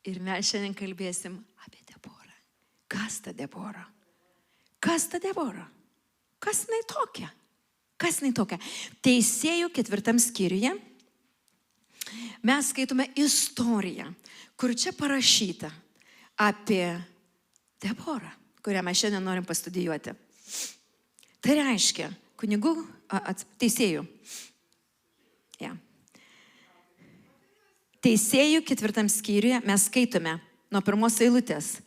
Ir mes šiandien kalbėsim apie Deborą. Kas ta Debora? Kas ta Debora? Kas jinai tokia? Kas jinai tokia? Teisėjų 4 skyriuje mes skaitome istoriją, kur čia parašyta apie Deborą, kurią mes šiandien norim pastudijuoti. Tai reiškia, kunigų, teisėjų. Ja. Teisėjų 4 skyriuje mes skaitome nuo 1 eilutės,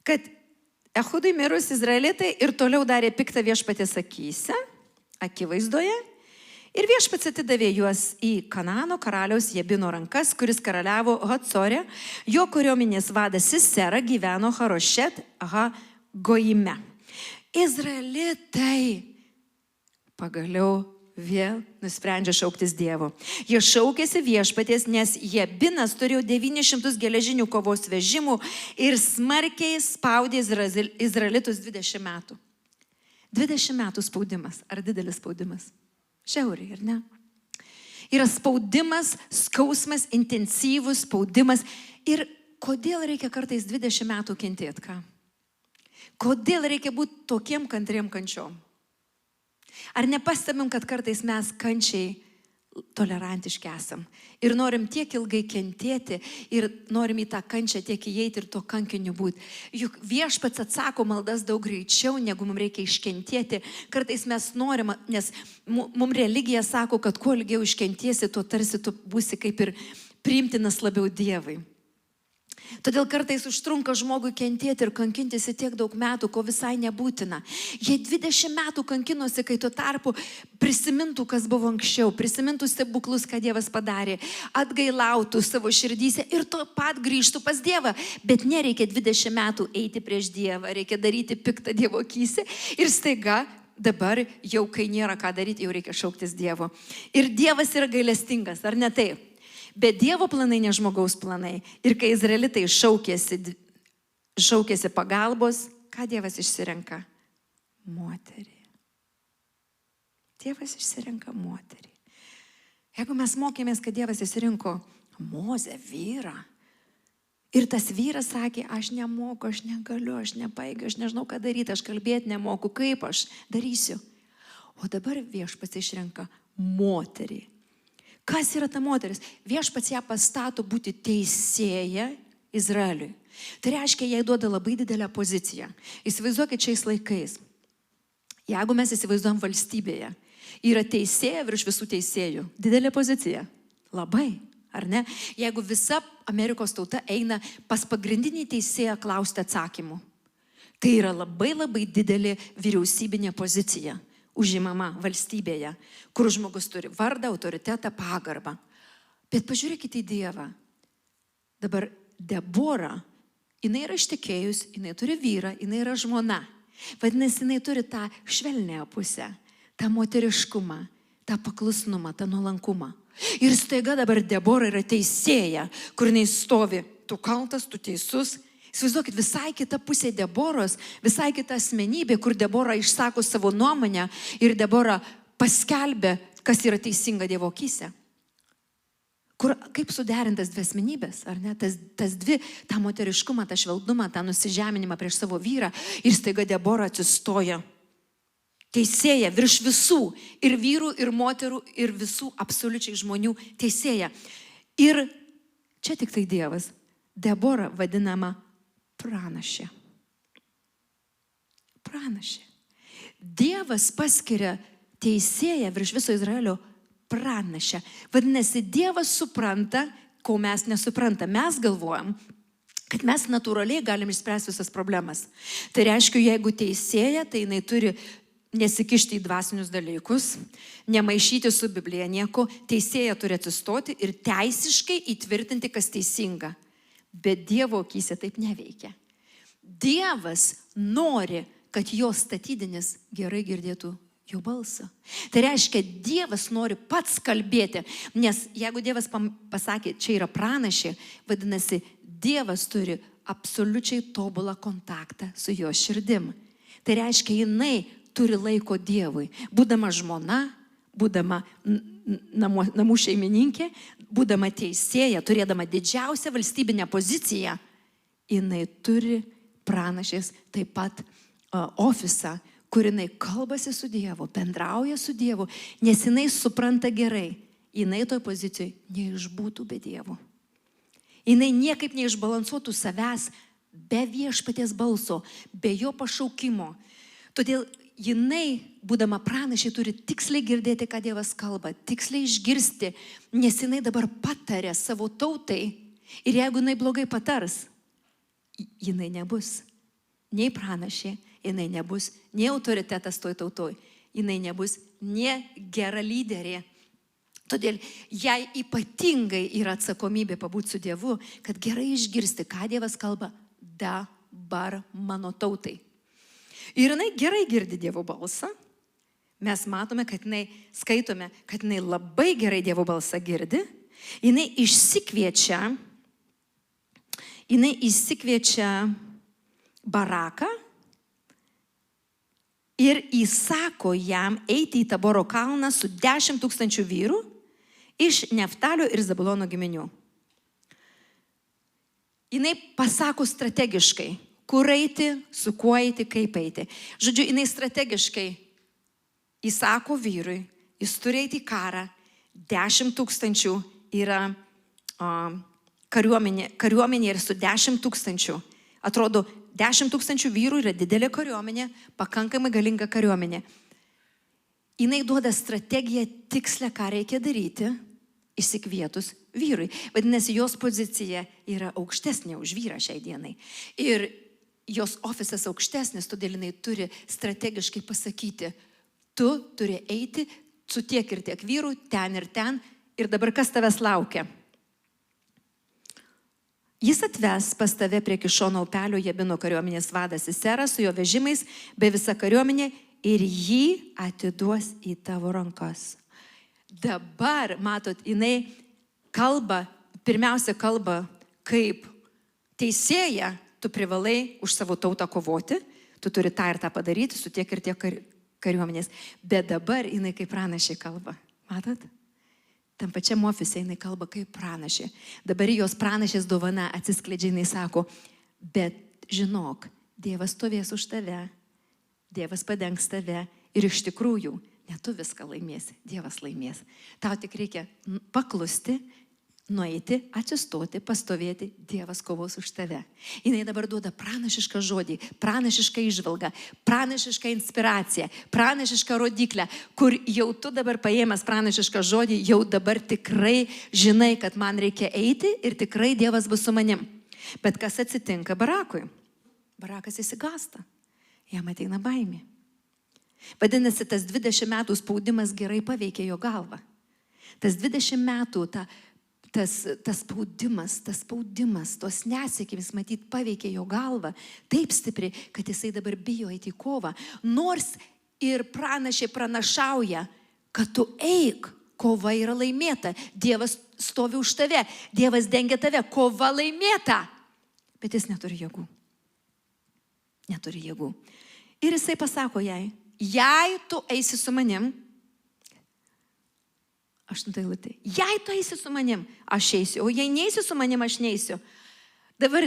kad Ehudui mirus Izraelitai ir toliau darė piktą viešpaties akyse, akivaizdoje, ir viešpats atidavė juos į Kanano karaliaus Jabino rankas, kuris karaliavo Hatzore, jo kariuomenės vadas Sisera gyveno Harošet Gojime. Izraelitai pagaliau vėl nusprendžia šauktis Dievo. Jie šaukėsi viešpaties, nes Jabinas turėjo 900 geležinių kovos vežimų ir smarkiai spaudė Izraelitus 20 metų. 20 metų spaudimas. Ar didelis spaudimas? Žiauriai, ar ne? Yra spaudimas, skausmas, intensyvus spaudimas. Ir kodėl reikia kartais 20 metų kentėti, ką? Kodėl reikia būti tokiem kantriem kančiom? Ar nepastebim, kad kartais mes kančiai tolerantiški esam ir norim tiek ilgai kentėti ir norim į tą kančią tiek įeiti ir to kankiniu būti. Juk viešpats atsako maldas daug greičiau, negu mums reikia iškentėti. Kartais mes norim, nes mums religija sako, kad kuo ilgiau iškentėsi, tuo tarsi tu būsi kaip ir priimtinas labiau Dievui. Todėl kartais užtrunka žmogui kentėti ir kankintis į tiek daug metų, ko visai nebūtina. Jie 20 metų kankinosi, kai tuo tarpu prisimintų, kas buvo anksčiau, prisimintų stebuklus, ką Dievas padarė, atgailautų savo širdyse ir to pat grįžtų pas Dievą. Bet nereikia 20 metų eiti prieš Dievą, reikia daryti piktą Dievo akyse ir staiga dabar jau, kai nėra ką daryti, jau reikia šauktis Dievo. Ir Dievas yra gailestingas, ar ne taip? Bet Dievo planai ne žmogaus planai. Ir kai izraelitai šaukėsi pagalbos, ką Dievas išsirenka? Moterį. Dievas išsirenka moterį. Jeigu mes mokėmės, kad Dievas išsirinko Mozę, vyrą, ir tas vyras sakė, aš nemoku, aš negaliu, aš nepaigiu, aš nežinau, ką daryti, aš kalbėti nemoku, kaip aš darysiu. O dabar viešpats išrenka moterį. Kas yra ta moteris? Viešpats ją pastato būti teisėja Izraeliui. Tai reiškia, jai duoda labai didelę poziciją. Įsivaizduokit šiais laikais. Jeigu mes įsivaizduojam valstybėje, yra teisėja virš visų teisėjų. Didelė pozicija. Labai, ar ne? Jeigu visa Amerikos tauta eina pas pagrindinį teisėją klausti atsakymų, tai yra labai labai didelė vyriausybinė pozicija užimama valstybėje, kur žmogus turi vardą, autoritetą, pagarbą. Bet pažiūrėkite į Dievą. Dabar Debora, jinai yra ištekėjus, jinai turi vyrą, jinai yra žmona. Vadinasi, jinai turi tą švelnėją pusę, tą moteriškumą, tą paklusnumą, tą nuolankumą. Ir staiga dabar Debora yra teisėja, kur jinai stovi, tu kaltas, tu teisus. Įsivaizduokit, visai kita pusė Deboros, visai kita asmenybė, kur Debora išsako savo nuomonę ir Debora paskelbė, kas yra teisinga Dievo akyse. Kaip suderintas dvi asmenybės, ar ne? Tas dvi, tą moteriškumą, tą švelnumą, tą nusižeminimą prieš savo vyrą ir staiga Debora atsistoja. Teisėja virš visų, ir vyrų, ir moterų, ir visų absoliučiai žmonių teisėja. Ir čia tik tai Dievas. Debora vadinama pranašė. Pranašė. Dievas paskiria teisėją virš viso Izraelio pranašę. Vadinasi, Dievas supranta, ko mes nesuprantam. Mes galvojam, kad mes natūraliai galim išspręsti visas problemas. Tai reiškia, jeigu teisėja, tai jinai turi nesikišti į dvasinius dalykus, nemaišyti su Biblija nieko, teisėja turi atsistoti ir teisiškai įtvirtinti, kas teisinga. Bet Dievo akyse taip neveikia. Dievas nori, kad jo statydinis gerai girdėtų jo balsą. Tai reiškia, Dievas nori pats kalbėti, nes jeigu Dievas pasakė, čia yra pranašė, vadinasi, Dievas turi absoliučiai tobulą kontaktą su jo širdim. Tai reiškia, jinai turi laiko Dievui. Būdama žmona, būdama namų šeimininkė, būdama teisėja, turėdama didžiausią valstybinę poziciją, jinai turi pranašės taip pat ofisą, kur jinai kalbasi su Dievu, bendrauja su Dievu, nes jinai supranta gerai, jinai toj pozicijoje neišbūtų be Dievo. Jinai niekaip neišbalansuotų savęs be viešpaties balso, be jo pašaukimo. Todėl jinai, būdama pranašė, turi tiksliai girdėti, ką Dievas kalba, tiksliai išgirsti, nes jinai dabar patarė savo tautai ir jeigu jinai blogai patars, jinai nebus nei pranašė, jinai nebus nei autoritetas toj tautoj, jinai nebus nei gera lyderė. Todėl jai ypatingai yra atsakomybė pabūti su Dievu, kad gerai išgirsti, ką Dievas kalba dabar mano tautai. Ir jinai gerai girdi Dievo balsą. Mes matome, kad jinai, skaitome, kad jinai labai gerai Dievo balsą girdi. Jinai išsikviečia Baraką ir įsako jam eiti į Taboro kalną su 10 000 vyrų iš Neftalio ir Zabulono giminių. Jinai pasako strategiškai, kur eiti, su kuo eiti, kaip eiti. Žodžiu, jinai strategiškai įsako vyrui, jis turi eiti į karą, 10 000 yra kariuomenė ir su 10 000. Atrodo, 10 000 vyrų yra didelė kariuomenė, pakankamai galinga kariuomenė. Jinai duoda strategiją tikslę, ką reikia daryti, išsikvietus vyrui. Vadinasi, jos pozicija yra aukštesnė už vyrą šiai dienai. Ir jos ofisas aukštesnis, todėl jinai turi strategiškai pasakyti, tu turi eiti su tiek ir tiek vyrų, ten ir dabar kas tavęs laukia? Jis atves pas tave prie Kišono upelio Jabino kariuomenės vadas Siseras su jo vežimais, be visa kariuomenė ir jį atiduos į tavo rankas. Dabar, matot, jinai pirmiausia kalba kaip teisėja, tu privalai už savo tautą kovoti, tu turi tą ir tą padaryti su tiek ir tiek kariuomenės. Bet dabar jinai kaip pranašė kalba. Matot? Tam pačiam ofise jinai kalba kaip pranašė. Dabar jos pranašės dovana atsiskleidžia, jinai sako, bet žinok, Dievas stovės už tave, Dievas padengs tave ir iš tikrųjų ne tu viską laimėsi, Dievas laimės. Tau tik reikia paklusti, nueiti, atsistoti, pastovėti, Dievas kovos už tave. Jinai dabar duoda pranašišką žodį, pranašišką įžvalgą, pranašišką inspiraciją, pranašišką rodiklę, kur jau tu dabar paėmęs pranašišką žodį, jau dabar tikrai žinai, kad man reikia eiti ir tikrai Dievas bus su manim. Bet kas atsitinka Barakui? Barakas įsigąsta, jam ateina baimė. Vadinasi, tas 20 metų spaudimas gerai paveikė jo galvą. Tas 20 metų, tas spaudimas, tos nesėkmės, matyt, paveikė jo galvą taip stipriai, kad jisai dabar bijo eiti į kovą. Nors ir pranašė pranašauja, kad tu eik, kova yra laimėta, Dievas stovi už tave, Dievas dengia tave, kova laimėta. Bet jis neturi jėgų. Neturi jėgų. Ir jisai pasako jai, jei tu eisi su manim, 8 eilutė, jei tu eisi su manim, aš eisiu, o jei neisi su manim, aš neisiu. Dabar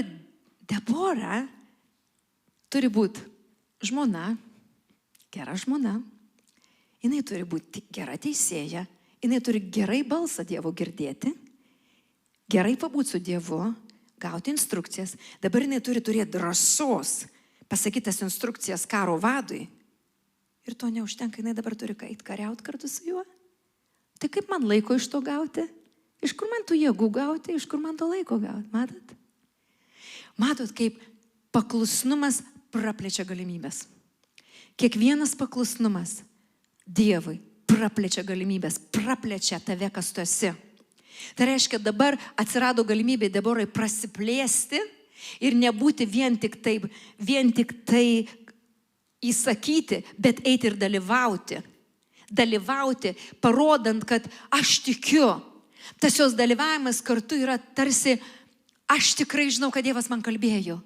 Debora turi būti žmona, gera žmona, jinai turi būti gera teisėja, jinai turi gerai balsą Dievo girdėti, gerai pabūti su Dievu, gauti instrukcijas. Dabar jinai turi turėti drąsos pasakytas instrukcijas karo vadui. Ir to neužtenka, jinai dabar turi eiti kariauti kartu su juo. Tai kaip man laiko iš to gauti? Iš kur man tų jėgų gauti? Iš kur man to laiko gauti? Matot? Matot, kaip paklusnumas praplečia galimybės. Kiekvienas paklusnumas Dievui praplečia galimybės, praplečia tave, kas tu esi. Tai reiškia, dabar atsirado galimybė Deborai prasiplėsti ir nebūti vien tik tai įsakyti, bet eiti ir dalyvauti. Dalyvauti, parodant, kad aš tikiu. Tas jos dalyvavimas kartu yra tarsi, aš tikrai žinau, kad Dievas man kalbėjo.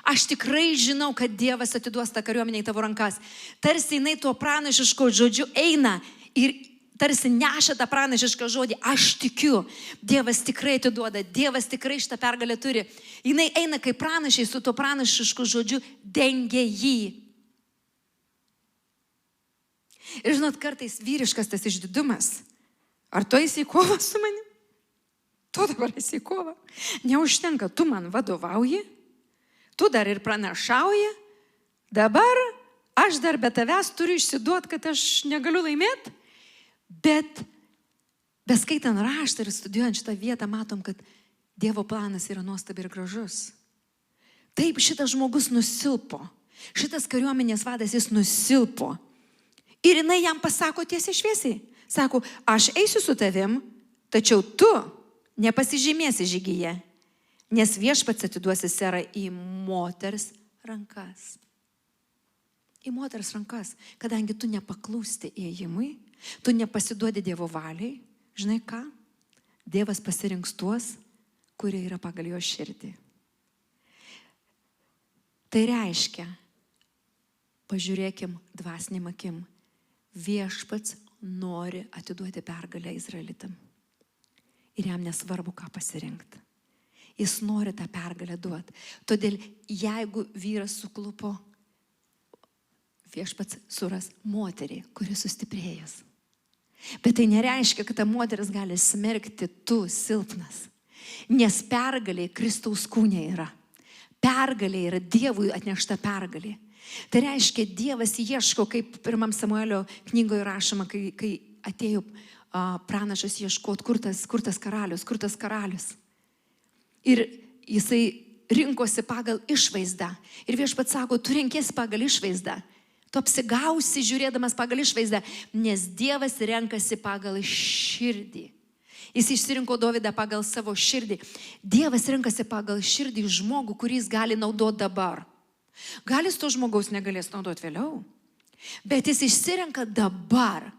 Aš tikrai žinau, kad Dievas atiduos tą kariuomenę į tavo rankas. Tarsi jinai tuo pranašišku žodžiu eina ir tarsi neša tą pranašišką žodį, aš tikiu, Dievas tikrai atiduoda, Dievas tikrai šitą pergalę turi. Jinai eina kaip pranašiai su tuo pranašišku žodžiu, dengia jį. Ir žinot, kartais vyriškas tas išdidumas. Ar tu eisi į kovą su manim? Tu dabar esi į kovą. Neužtenka, tu man vadovauji, tu dar ir pranašauji. Dabar aš dar be tavęs turiu išsiduoti, kad aš negaliu laimėti. Bet beskaitant raštą ir studijuojant šitą vietą, matom, kad Dievo planas yra nuostabi ir gražus. Taip, šitas žmogus nusilpo. Šitas kariuomenės vadas, jis nusilpo. Ir jinai jam pasako tiesiai šviesiai. Sako, aš eisiu su tavim, tačiau tu nepasižymėsi žygyje, nes viešpats atiduosi Serą į moters rankas. Į moters rankas, kadangi tu nepaklūsti ėjimui, tu nepasiduodi Dievo valiai, žinai ką? Dievas pasirinks tuos, kurie yra pagal jo širdį. Tai reiškia, pažiūrėkim dvasiniam akim, viešpats nori atiduoti pergalę Izraelitam. Ir jam nesvarbu, ką pasirinkti. Jis nori tą pergalę duoti. Todėl, jeigu vyras suklupo, viešpats suras moterį, kuri sustiprėjęs. Bet tai nereiškia, kad ta moteris gali smerkti, tu silpnas. Nes pergalė Kristaus kūne yra. Pergalė yra Dievui atnešta pergalė. Tai reiškia, Dievas ieško, kaip 1 Samuelio knygoje rašoma, kai atėjo pranašas ieškot, kur tas karalius. Ir jisai rinkosi pagal išvaizdą. Ir viešpats sako, tu renkiesi pagal išvaizdą. Tu apsigausi žiūrėdamas pagal išvaizdą, nes Dievas renkasi pagal širdį. Jis išsirinko Dovydą pagal savo širdį. Dievas renkasi pagal širdį žmogų, kurį jis gali naudoti dabar. Gal jis to žmogaus negalės naudoti vėliau, bet jis išsirenka dabar.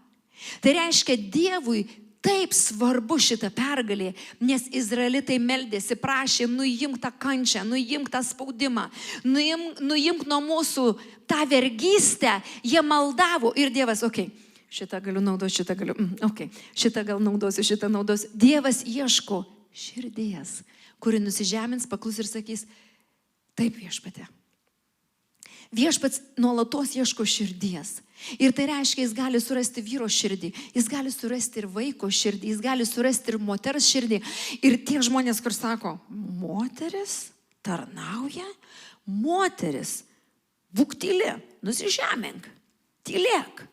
Tai reiškia, Dievui taip svarbu šitą pergalę, nes izraelitai meldėsi, prašė, nuimk tą kančią, nuimk tą spaudimą, nuimk nuo mūsų tą vergystę. Jie maldavo ir Dievas, šitą galiu naudoti, šitą gal naudosiu, šitą naudosiu. Dievas ieško širdies, kuri nusižemins, paklus ir sakys, taip viešpate. Viešpats nuolatos ieško širdies. Ir tai reiškia, jis gali surasti vyro širdį, jis gali surasti ir vaiko širdį, jis gali surasti ir moters širdį. Ir tie žmonės, kur sako, moteris tarnauja, moteris, būk tyli, nusižemink, tylėk,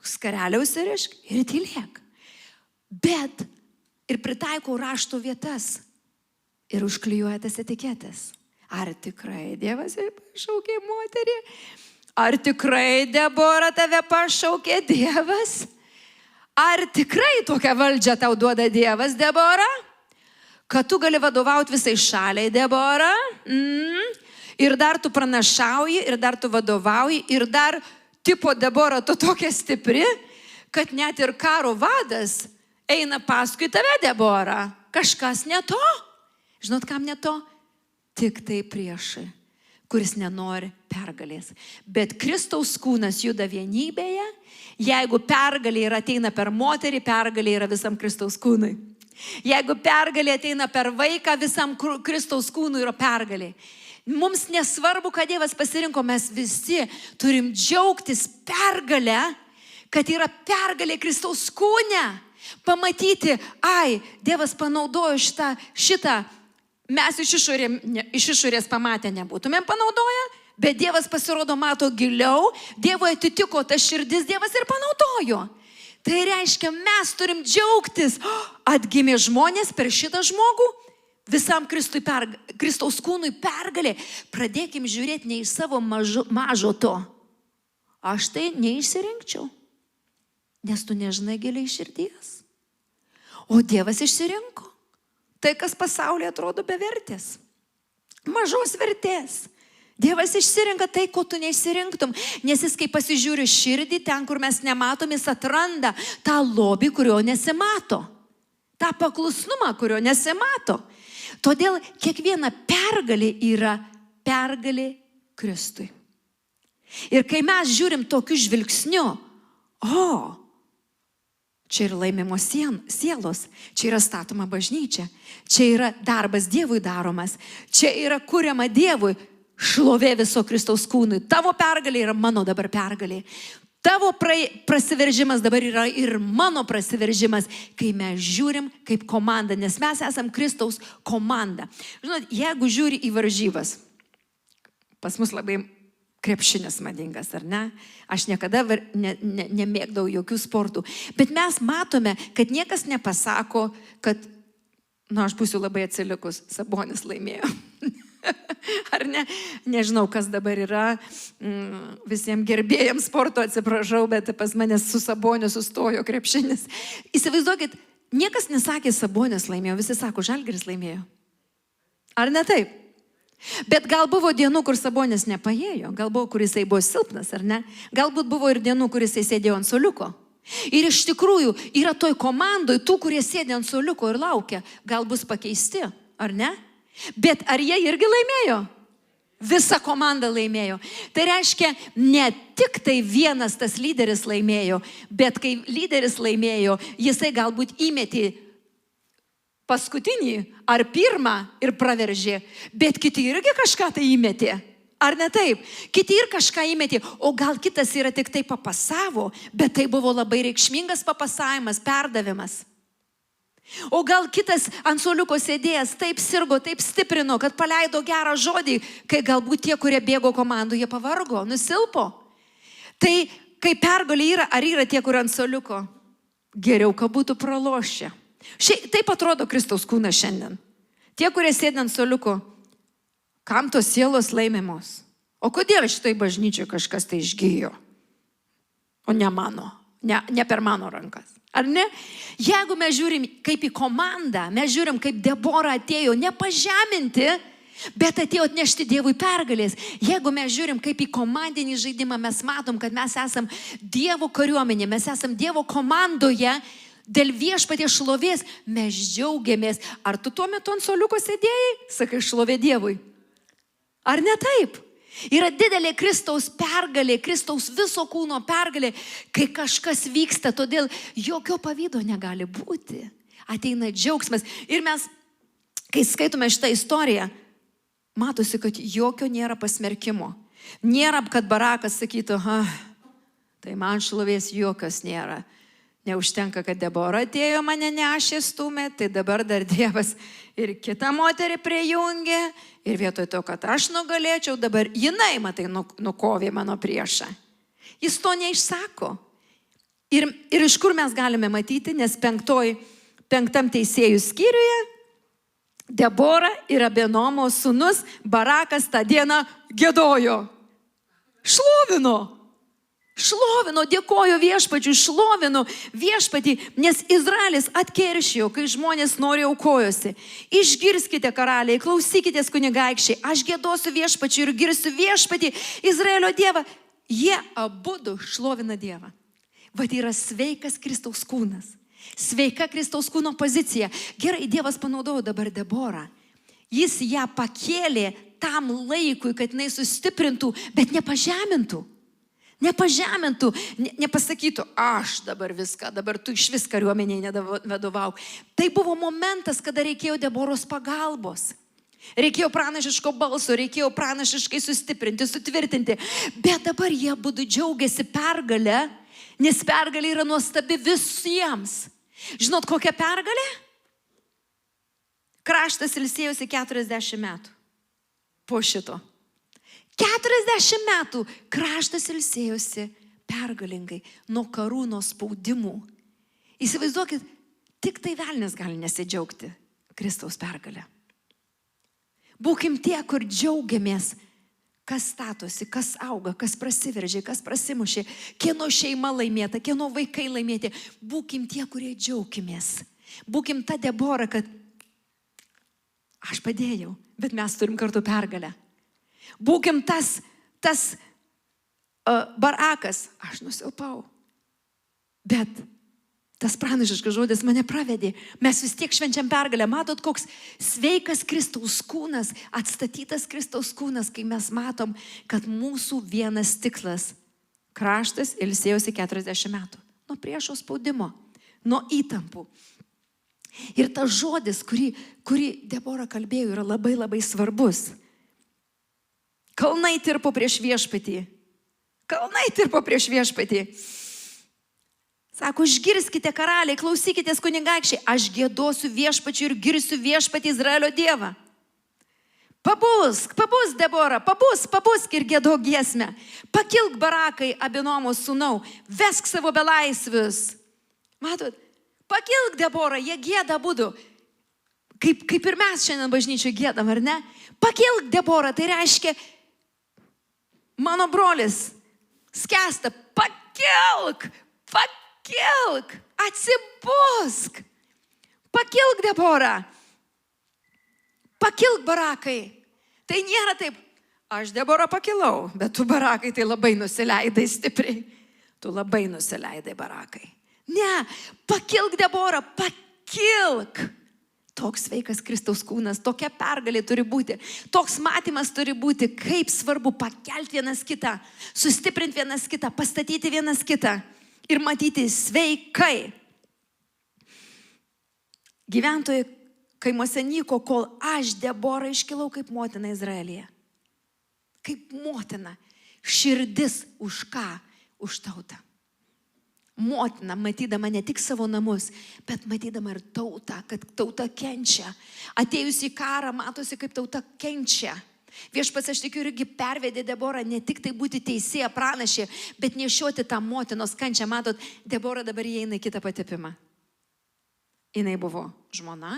skareliaus ir tylėk. Bet ir pritaiko rašto vietas ir užklijuoja tas etiketės. Ar tikrai Dievas pašaukė moterį? Ar tikrai Debora tave pašaukė Dievas? Ar tikrai tokią valdžią tau duoda Dievas, Debora? Kad tu gali vadovauti visai šaliai, Debora? Ir dar tu pranašauji, ir dar tu vadovauji, ir dar tipo Debora tu tokia stipri, kad net ir karo vadas eina paskui tave, Debora. Kažkas ne to. Žinot, kam ne to? Tik tai priešai, kuris nenori pergalės. Bet Kristaus kūnas juda vienybėje. Jeigu pergalė ateina per moterį, pergalė yra visam Kristaus kūnui. Jeigu pergalė ateina per vaiką, visam Kristaus kūnui yra pergalė. Mums nesvarbu, ką Dievas pasirinko, mes visi turim džiaugtis pergalę, kad yra pergalė Kristaus kūne. Pamatyti, Dievas panaudojo šitą. Mes iš išorės pamatę nebūtumėm panaudoję, bet Dievas pasirodo mato giliau, Dievo atitiko ta širdis, Dievas ir panaudojo. Tai reiškia, mes turim džiaugtis, atgimė žmonės per šitą žmogų, visam Kristaus kūnui pergalė. Pradėkim žiūrėti ne iš savo mažo to. Aš tai neišsirinkčiau, nes tu nežinai giliai širdies. O Dievas išsirinko. Tai, kas pasaulyje atrodo bevertės. Mažos vertės. Dievas išsirenka tai, ko tu neišsirinktum. Nes jis, kai pasižiūri širdį, ten, kur mes nematom, jis atranda tą lobį, kurio nesimato. tą paklusnumą, kurio nesimato. Todėl kiekviena pergalė yra pergalė Kristui. Ir kai mes žiūrim tokiu žvilgsniu, čia yra laimimos sielos, čia yra statoma bažnyčia, čia yra darbas Dievui daromas, čia yra kuriama Dievui šlovė viso Kristaus kūnui. Tavo pergalė yra mano dabar pergalė. Tavo prasiveržimas dabar yra ir mano prasiveržimas, kai mes žiūrim kaip komanda, nes mes esam Kristaus komanda. Žinot, jeigu žiūri į varžybas, pas mus labai krepšinis madingas, ar ne? Aš niekada nemėgdavau jokių sportų. Bet mes matome, kad niekas nepasako, kad, aš būsiu labai atsilikus, Sabonis laimėjo. Ar ne? Nežinau, kas dabar yra. Visiems gerbėjams sporto atsiprašau, bet pas mane su Saboniu sustojo krepšinis. Įsivaizduokit, niekas nesakė Sabonis laimėjo, visi sako, Žalgiris laimėjo. Ar ne taip? Bet gal buvo dienų, kur Sabonis nepaėjo, gal buvo, kur jisai buvo silpnas, ar ne? Galbūt buvo ir dienų, kur jisai sėdėjo ant suoliuko. Ir iš tikrųjų yra toj komandoj tų, kurie sėdė ant suoliuko ir laukia, gal bus pakeisti, ar ne? Bet ar jie irgi laimėjo? Visa komanda laimėjo. Tai reiškia, ne tik tai vienas tas lyderis laimėjo, bet kai lyderis laimėjo, jisai galbūt įmetė paskutinį ar pirmą ir praveržė, bet kiti irgi kažką tai įmetė. Ar ne taip? Kiti ir kažką įmetė, o gal kitas yra tik tai papasavo, bet tai buvo labai reikšmingas papasavimas, perdavimas. O gal kitas ant suoliuko sėdėjęs taip sirgo, taip stiprino, kad paleido gerą žodį, kai galbūt tie, kurie bėgo komandų, jie pavargo, nusilpo. Tai kai pergalė yra, ar yra tie, kurie ant suoliuko? Geriau, kad būtų pralošę. Taip atrodo Kristaus kūnas šiandien. Tie, kurie sėdi ant suoliuko, kam tos sielos laimimos? O kodėl šitoj bažnyčiai kažkas tai išgijo? O ne mano, ne per mano rankas. Ar ne? Jeigu mes žiūrim kaip į komandą, mes žiūrim kaip Debora atėjo nepažeminti, bet atėjo atnešti Dievui pergalės. Jeigu mes žiūrim kaip į komandinį žaidimą, mes matom, kad mes esam Dievo kariuomenė, mes esam Dievo komandoje, dėl viešpaties šlovės mes džiaugiamės. Ar tu tuo metu ant suoliuko sėdėjai? Sakai, šlovė Dievui. Ar ne taip? Yra didelė Kristaus pergalė, Kristaus viso kūno pergalė, kai kažkas vyksta, todėl jokio pavydo negali būti. Ateina džiaugsmas. Ir mes, kai skaitome šitą istoriją, matosi, kad jokio nėra pasmerkimo. Nėra, kad Barakas sakytų, tai man šlovės jokios nėra. Neužtenka, kad Debora atėjo, mane nešė, stumė, tai dabar dar Dievas ir kitą moterį prijungė. Ir vietoj to, kad aš nugalėčiau, dabar jinai, matai, nukovė mano priešą. Jis to neišsako. Ir iš kur mes galime matyti, nes 5 teisėjų skyriuje Debora ir Abinoamo sūnus Barakas tą dieną giedojo. Šlovino, dėkojo viešpačiui, šlovino viešpatį, nes Izraelis atkeršijo, kai žmonės nori aukojosi. Išgirskite, karaliai, klausykitės kunigaikščiai, aš giedosiu viešpačiui ir girsiu viešpatį, Izraelio Dievą. Jie abudu šlovina Dievą. Vat yra sveikas Kristaus kūnas, sveika Kristaus kūno pozicija. Gerai, Dievas panaudojo dabar Deborą. Jis ją pakėlė tam laikui, kad jinai sustiprintų, bet nepažemintų. Nepasakytų, aš dabar viską, dabar tu iš vis kariuomeniai nevadovauk. Tai buvo momentas, kada reikėjo Deboros pagalbos. Reikėjo pranašiško balso, reikėjo pranašiškai sustiprinti, sutvirtinti. Bet dabar jie abudu džiaugiasi pergalę, nes pergalė yra nuostabi visiems. Žinot, kokia pergalė? Kraštas ilsėjosi 40 metų po šito. 40 metų kraštas ilsėjosi pergalingai nuo karų, nuo spaudimų. Įsivaizduokit, tik tai velnias gali nesidžiaugti Kristaus pergalę. Būkim tie, kur džiaugiamės, kas statosi, kas auga, kas prasiveržė, kas prasimušė, kieno šeima laimėta, kieno vaikai laimėti. Būkim tie, kurie džiaugimės. Būkim ta Debora, kad aš padėjau, bet mes turim kartu pergalę. Būkim tas Barakas, aš nusilpau. Bet tas pranašiškas žodis mane pravedė. Mes vis tiek švenčiam pergalę. Matot, koks sveikas Kristaus kūnas, atstatytas Kristaus kūnas, kai mes matom, kad mūsų vienas tikslas. Kraštas ilsėjosi 40 metų. Nuo priešo spaudimo, nuo įtampų. Ir tas žodis, kurį Debora kalbėjo, yra labai labai svarbus. Kalnai tirpo prieš viešpatį. Kalnai tirpo prieš viešpatį. Sako, išgirskite karaliai, klausykitės kunigaikščiai, aš giedosiu viešpačiu ir girsiu viešpatį Izraelio Dievą. Pabusk, Debora, pabusk ir giedok giesmę. Pakilk Barakai, Abinomo sūnau, vesk savo belaisvius. Matot, pakilk Debora, jie gieda abudu. Kaip ir mes šiandien bažnyčioje giedam, ar ne? Pakilk Debora, tai reiškia, mano brolis skęsta, pakilk, atsibusk. Pakilk Debora. Pakilk Barakai. Tai nėra taip, aš Debora pakilau, bet tu Barakai tai labai nusileidai stipriai. Tu labai nusileidai Barakai. Ne, pakilk Debora, pakilk. Toks sveikas Kristaus kūnas, tokia pergalė turi būti, toks matymas turi būti, kaip svarbu pakelti vienas kitą, sustiprinti vienas kitą, pastatyti vienas kitą ir matyti sveikai. Gyventojai kaimuose nyko, kol aš Debora iškilau kaip motina Izraelyje. Kaip motina, širdis už ką? Už tautą. Motina, matydama ne tik savo namus, bet matydama ir tautą, kad tauta kenčia. Atėjus į karą, matosi, kaip tauta kenčia. Viešpats, aš tikiu, irgi pervedė Deborą ne tik tai būti teisėja, pranašė, bet nešioti tą motinos kančią. Matot, Debora dabar įeina į kitą patepimą. Jinai buvo žmona,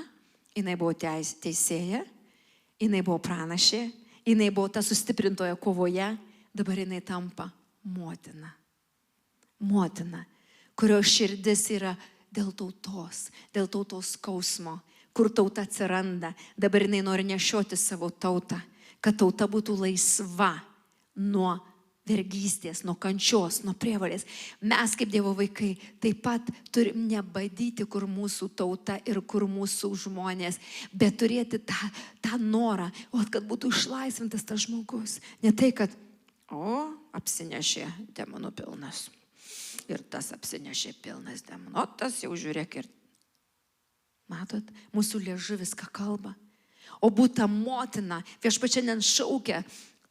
jinai buvo teisėja, jinai buvo pranašė, jinai buvo ta sustiprintoje kovoje, dabar jinai tampa motina. Motina, kurio širdis yra dėl tautos skausmo, kur tauta atsiranda. Dabar jinai nori nešioti savo tautą, kad tauta būtų laisva nuo vergystės, nuo kančios, nuo prievalės. Mes kaip Dievo vaikai taip pat turim nebadyti, kur mūsų tauta ir kur mūsų žmonės, bet turėti tą norą, kad būtų išlaisvintas tas žmogus. Ne tai, kad, apsinešė demonų pilnas. Ir tas apsinešė pilnas demonų. O tas jau žiūrėk ir. Matot, mūsų liežuvis ką kalba. O būta motina, viešpačiai šiandien šaukia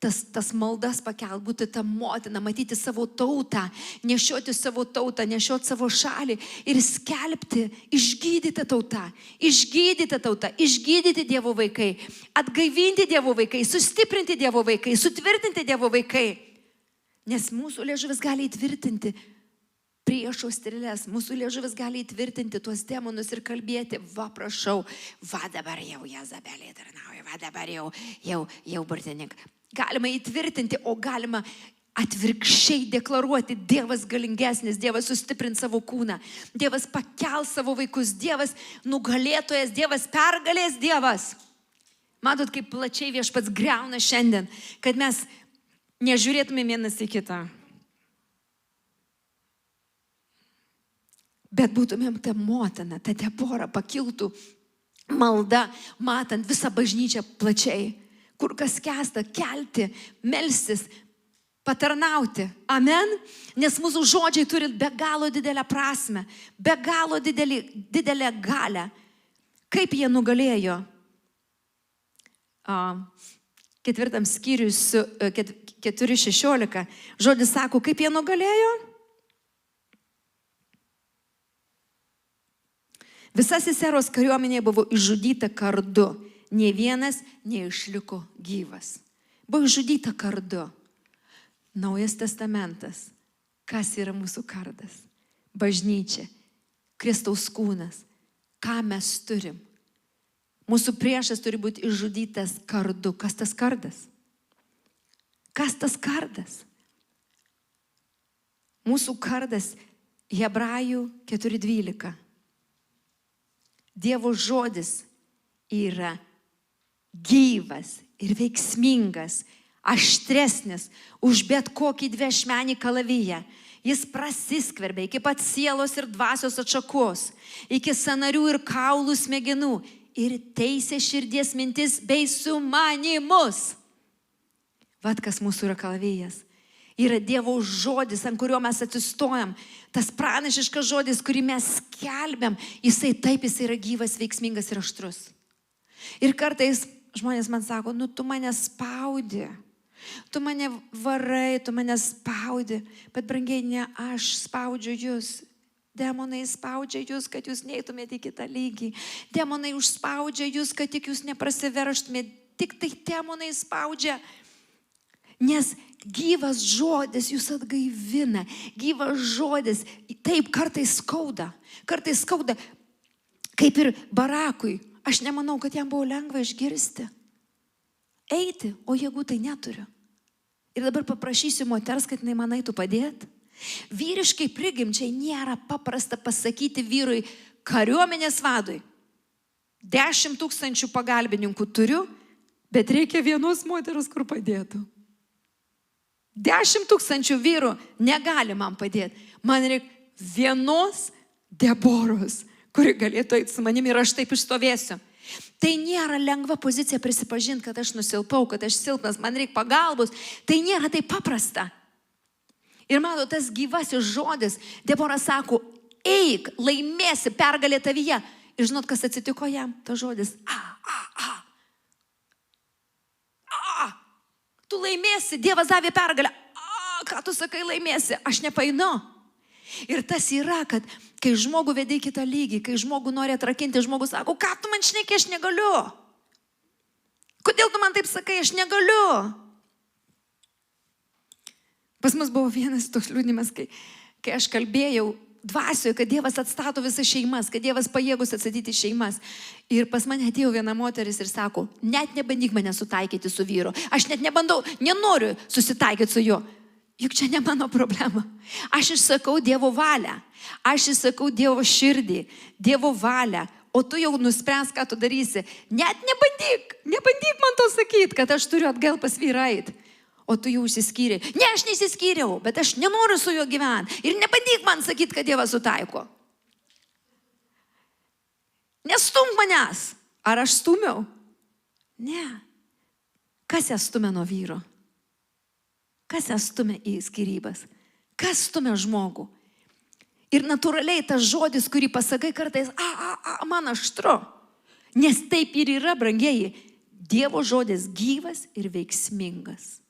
tas maldas pakelt, būti ta motina, matyti savo tautą, nešioti savo tautą, nešioti savo šalį ir skelbti išgydytą tautą, išgydyti Dievo vaikai, atgaivinti Dievo vaikai, sustiprinti Dievo vaikai, sutvirtinti Dievo vaikai. Nes mūsų liežuvis gali įtvirtinti priešo strėles, mūsų liežuvis gali įtvirtinti tuos demonus ir kalbėti, prašau, dabar jau Jezabelė tarnauja, dabar jau burtininkai. Galima įtvirtinti, o galima atvirkščiai deklaruoti, Dievas galingesnis, Dievas sustiprins savo kūną, Dievas pakels savo vaikus, Dievas nugalėtojas, Dievas pergalės Dievas. Matot, kaip plačiai Viešpats griauna šiandien, kad mes nežiūrėtume vienas į kitą. Bet būtumėm ta motina, ta Debora, pakiltų malda, matant visą bažnyčią plačiai, kur kas skęsta, kelti, melstis, patarnauti. Amen? Nes mūsų žodžiai turi be galo didelę prasme, be galo didelę galę. Kaip jie nugalėjo? 4 skyrius 4:16. Žodis sako, kaip jie nugalėjo? Visa Siseros kariuomenė buvo išžudyta kardu. Nė vienas neišliko gyvas. Buvo išžudyta kardu. Naujas testamentas. Kas yra mūsų kardas? Bažnyčia. Kristaus kūnas. Ką mes turim? Mūsų priešas turi būti išžudytas kardu. Kas tas kardas? Kas tas kardas? Mūsų kardas Hebrajų 4:12. Dievo žodis yra gyvas ir veiksmingas, aštresnis už bet kokį dviašmenį kalaviją. Jis prasiskverbia iki pat sielos ir dvasios atšakos, iki sąnarių ir kaulų smegenų ir teisia širdies mintis bei sumanymus. Vat kas mūsų yra kalavijas. Yra Dievo žodis, ant kurio mes atsistojam. Tas pranašiškas žodis, kurį mes skelbiam, jisai yra gyvas, veiksmingas ir aštrus. Ir kartais žmonės man sako, tu mane spaudi, tu mane varai, tu mane spaudi, bet brangiai, ne aš spaudžiu jūs. Demonai spaudžia jūs, kad jūs neįtumėte į kitą lygį. Demonai užspaudžia jūs, kad tik jūs neprasiverštumėte. Tik tai demonai spaudžia. Nes gyvas žodis jūs atgaivina. Gyvas žodis, taip, kartais skauda. Kartais skauda, kaip ir Barakui. Aš nemanau, kad jam buvo lengva išgirsti. Eiti, o jėgų tai neturiu. Ir dabar paprašysiu moters, kad jinai man eitų padėti. Vyriškai prigimčiai nėra paprasta pasakyti vyrui, kariuomenės vadui. 10 000 pagalbininkų turiu, bet reikia vienos moteros, kur padėtų. 10 000 vyrų negali man padėti. Man reikia vienos Deboros, kuri galėtų eiti su manimi ir aš taip išstovėsiu. Tai nėra lengva pozicija prisipažinti, kad aš nusilpau, kad aš silpnas, man reikia pagalbos. Tai nėra taip paprasta. Ir mato, tas gyvasis žodis, Debora sako, eik, laimėsi, pergalė tavyje. Ir žinot, kas atsitiko jam? Tas žodis, tu laimėsi, Dievas davė pergalę. Ką tu sakai, laimėsi? Aš nepainu. Ir tas yra, kad kai žmogų vedi į kitą lygį, kai žmogų nori atrakinti, žmogus sako, ką tu man šneki, aš negaliu. Kodėl tu man taip sakai, aš negaliu. Pas mus buvo vienas toks liūdimas, kai aš kalbėjau dvasioje, kad Dievas atstato visas šeimas, kad Dievas pajėgus atstatyti šeimas. Ir pas mane atėjo viena moteris ir sako, net nebandyk mane sutaikyti su vyru. Aš net nebandau, nenoriu susitaikyti su juo. Juk čia ne mano problema. Aš išsakau Dievo valią. Aš išsakau Dievo širdį, Dievo valią. O tu jau nuspręs, ką tu darysi. Net nebandyk man to sakyti, kad aš turiu atgal pas vyrą eiti. O tu jau išsiskyrei. Ne, aš neįsiskyriau, bet aš nenoriu su juo gyventi. Ir nebandyk man sakyti, kad Dievas sutaiko. Nestumk manęs. Ar aš stumiau? Ne. Kas ją stumia nuo vyro? Kas ją stumia į skyrybas? Kas stumia žmogų? Ir natūraliai tas žodis, kurį pasakai kartais, man aštru. Nes taip ir yra, brangieji. Dievo žodis gyvas ir veiksmingas.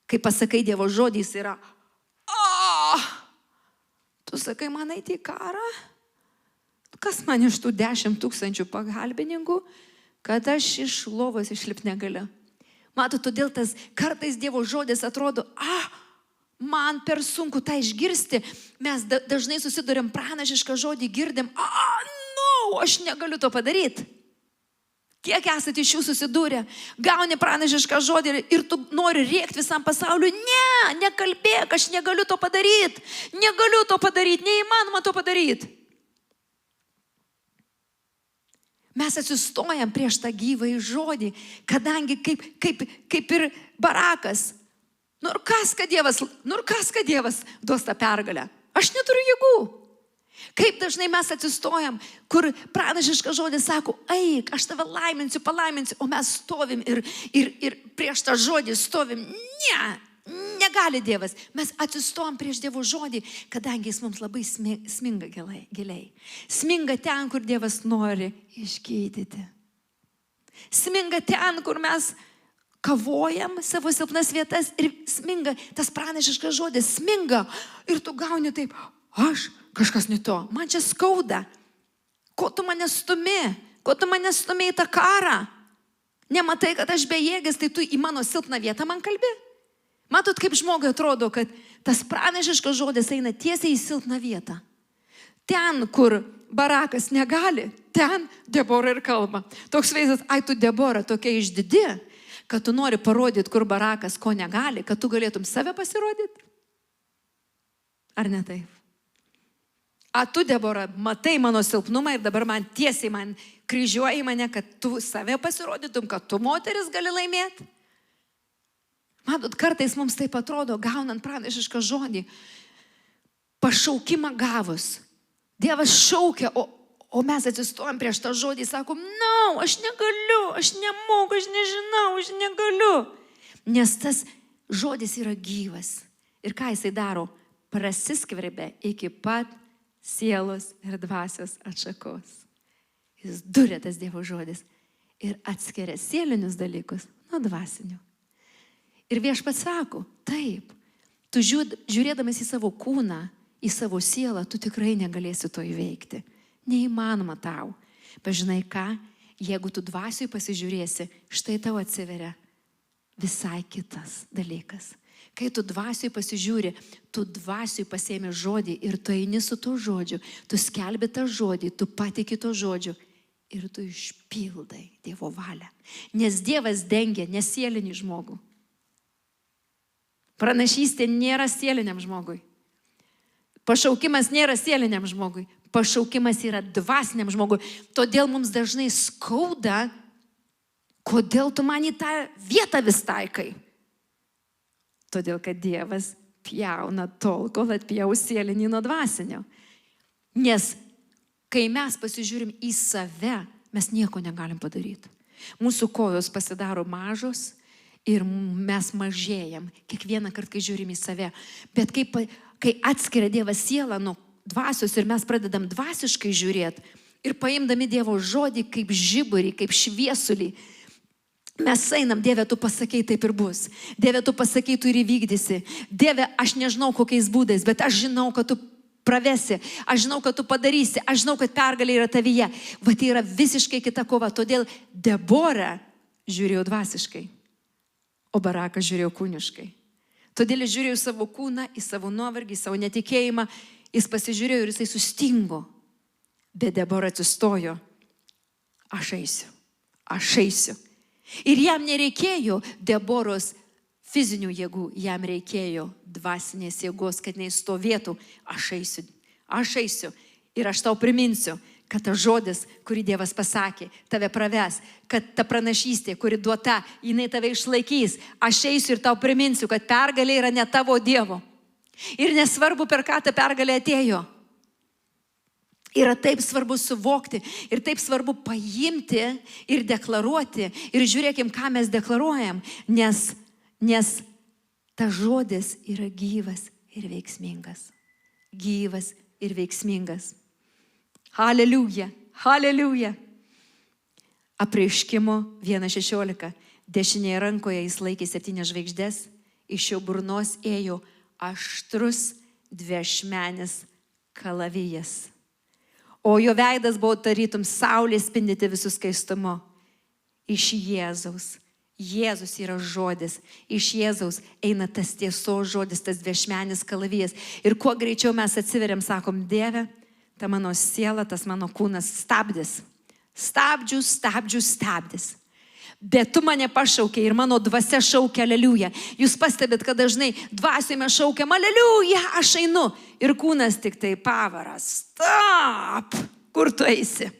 Kai pasakai Dievo žodį, jis yra, tu sakai, man eiti į karą? Kas man iš tų 10 000 pagalbininkų, kad aš iš lovos išlipti negaliu? Matot, todėl tas kartais Dievo žodis atrodo, man per sunku tą išgirsti. Mes dažnai susiduriam pranašišką žodį, girdim, aš negaliu to padaryti. Kiek esate iš jų susidūrę, gauni pranašišką žodį ir tu nori rėkti visam pasauliu, nekalbėk, aš negaliu to padaryti, neįmanoma to padaryti. Mes atsistojam prieš tą gyvąjį žodį, kadangi kaip ir Barakas, ir kas, kad Dievas duos tą pergalę? Aš neturiu jėgų. Kaip dažnai mes atsistojam, kur pranašiškas žodis sako, eik, aš tave laiminsiu, palaiminsiu, o mes stovim ir prieš tą žodį stovim. Negali Dievas. Mes atsistojam prieš Dievo žodį, kadangi jis mums labai sminga giliai. Sminga ten, kur Dievas nori išgydyti. Sminga ten, kur mes kavojam savo silpnas vietas ir sminga, tas pranašiškas žodis sminga ir tu gauni taip, kažkas ne to, man čia skauda. Ko tu mane stumi? Ko tu mane stumi į tą karą? Nematai, kad aš bejėgis, tai tu į mano silpną vietą man kalbi? Matot, kaip žmogui atrodo, kad tas pranašiškas žodis eina tiesiai į silpną vietą. Ten, kur Barakas negali, ten Debora ir kalba. Toks vaizdas, tu Debora tokia išdidi, kad tu nori parodyti, kur Barakas ko negali, kad tu galėtum save pasirodyti? Ar ne taip? Tu, Debora, matai mano silpnumą ir dabar man tiesiai kryžiuoji mane, kad tu save pasirodytum, kad tu moteris gali laimėti. Matot, kartais mums taip atrodo, gaunant pranašišką žodį, pašaukimą gavus. Dievas šaukia, o mes atsistojam prieš tą žodį, sakom, aš negaliu, aš nemoku, aš nežinau, aš negaliu. Nes tas žodis yra gyvas Ir ką jisai daro? Prasiskverbia iki pat sielos ir dvasios atšakos. Jis duria, tas Dievo žodis, ir atskiria sielinius dalykus nuo dvasinių. Ir Viešpats sako, taip, tu žiūrėdamas į savo kūną, į savo sielą, tu tikrai negalėsi to įveikti. Neįmanoma tau. Bet žinai ką, jeigu tu dvasiui pasižiūrėsi, štai tau atsiveria visai kitas dalykas. Kai tu dvasiui pasižiūri, tu dvasiui pasiemi žodį ir tu eini su to žodžiu, tu skelbi tą žodį, tu patiki to žodžiu ir tu išpildai Dievo valią. Nes Dievas dengia nesielinį žmogų. Pranašystė nėra sieliniam žmogui. Pašaukimas nėra sieliniam žmogui. Pašaukimas yra dvasiniam žmogui. Todėl mums dažnai skauda, kodėl tu man į tą vietą vis taikai. Todėl, kad Dievas pjauna tol, kol atpjaus sielinį nuo dvasinio. Nes kai mes pasižiūrim į save, mes nieko negalim padaryti. Mūsų kojos pasidaro mažos ir mes mažėjam. Kiekvieną kartą, kai žiūrim į save. Bet kai atskiria Dievas sielą nuo dvasios ir mes pradedam dvasiškai žiūrėti ir paimdami Dievo žodį kaip žiburį, kaip šviesulį, mes einam, Dieve, tu pasakei, taip ir bus. Dieve, tu pasakei, tu ir įvykdysi. Dieve, aš nežinau kokiais būdais, bet aš žinau, kad tu pravesi. Aš žinau, kad tu padarysi. Aš žinau, kad pergalė yra tavyje. Va, tai yra visiškai kita kova. Todėl Debora žiūrėjo dvasiškai, o Barakas žiūrėjo kūniškai. Todėl jis žiūrėjo savo kūną, į savo nuovargį, į savo netikėjimą. Jis pasižiūrėjo ir jisai sustingo. Bet Debora atsistojo. Aš eisiu. Aš eisiu. Ir jam nereikėjo Deboros fizinių jėgų, jam reikėjo dvasinės jėgos, kad neįstovėtų. Aš eisiu. Ir aš tau priminsiu, kad tas žodis, kurį Dievas pasakė, tave praves, kad ta pranašystė, kuri duota, jinai tave išlaikys. Aš eisiu ir tau priminsiu, kad pergalė yra ne tavo Dievo. Ir nesvarbu, per ką ta pergalė atėjo. Yra taip svarbu suvokti ir taip svarbu paimti ir deklaruoti. Ir žiūrėkim, ką mes deklaruojam, nes ta žodis yra gyvas ir veiksmingas. Gyvas ir veiksmingas. Haleliuja, haleliuja. Apreiškimo 1:16. Dešinėje rankoje jis laikė 7 žvaigždės, iš jo burnos ėjo aštrus dviašmenis kalavijas. O jo veidas buvo tarytum saulė spindėti visų skaistumu. Iš Jėzaus. Jėzus yra žodis. Iš Jėzaus eina tas tiesos žodis, tas dviašmenis kalavijas. Ir kuo greičiau mes atsiveriam, sakom, Dieve, ta mano siela, tas mano kūnas stabdis. Stabdis. Bet tu mane pašaukė ir mano dvasia šaukia aleliuja. Jūs pastebėt, kad dažnai dvasioje mes šaukiam aleliuja, aš einu. Ir kūnas tik tai pavaras. Stop! Kur tu eisi?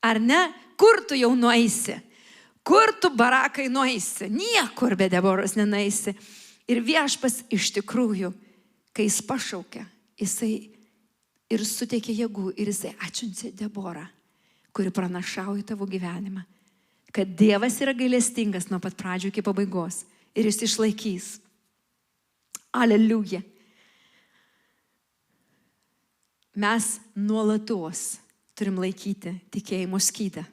Ar ne? Kur tu jau nueisi? Kur tu, Barakai, nueisi? Niekur be Deboros nenueisi. Ir Viešpats iš tikrųjų, kai jis pašaukia, jisai ir suteikia jėgų ir jisai atsiuntė Deborą, kuri pranašauja tavo gyvenimą. Kad Dievas yra gailestingas nuo pat pradžių iki pabaigos ir jis išlaikys. Aleliuja. Mes nuolatos turim laikyti tikėjimo skydą,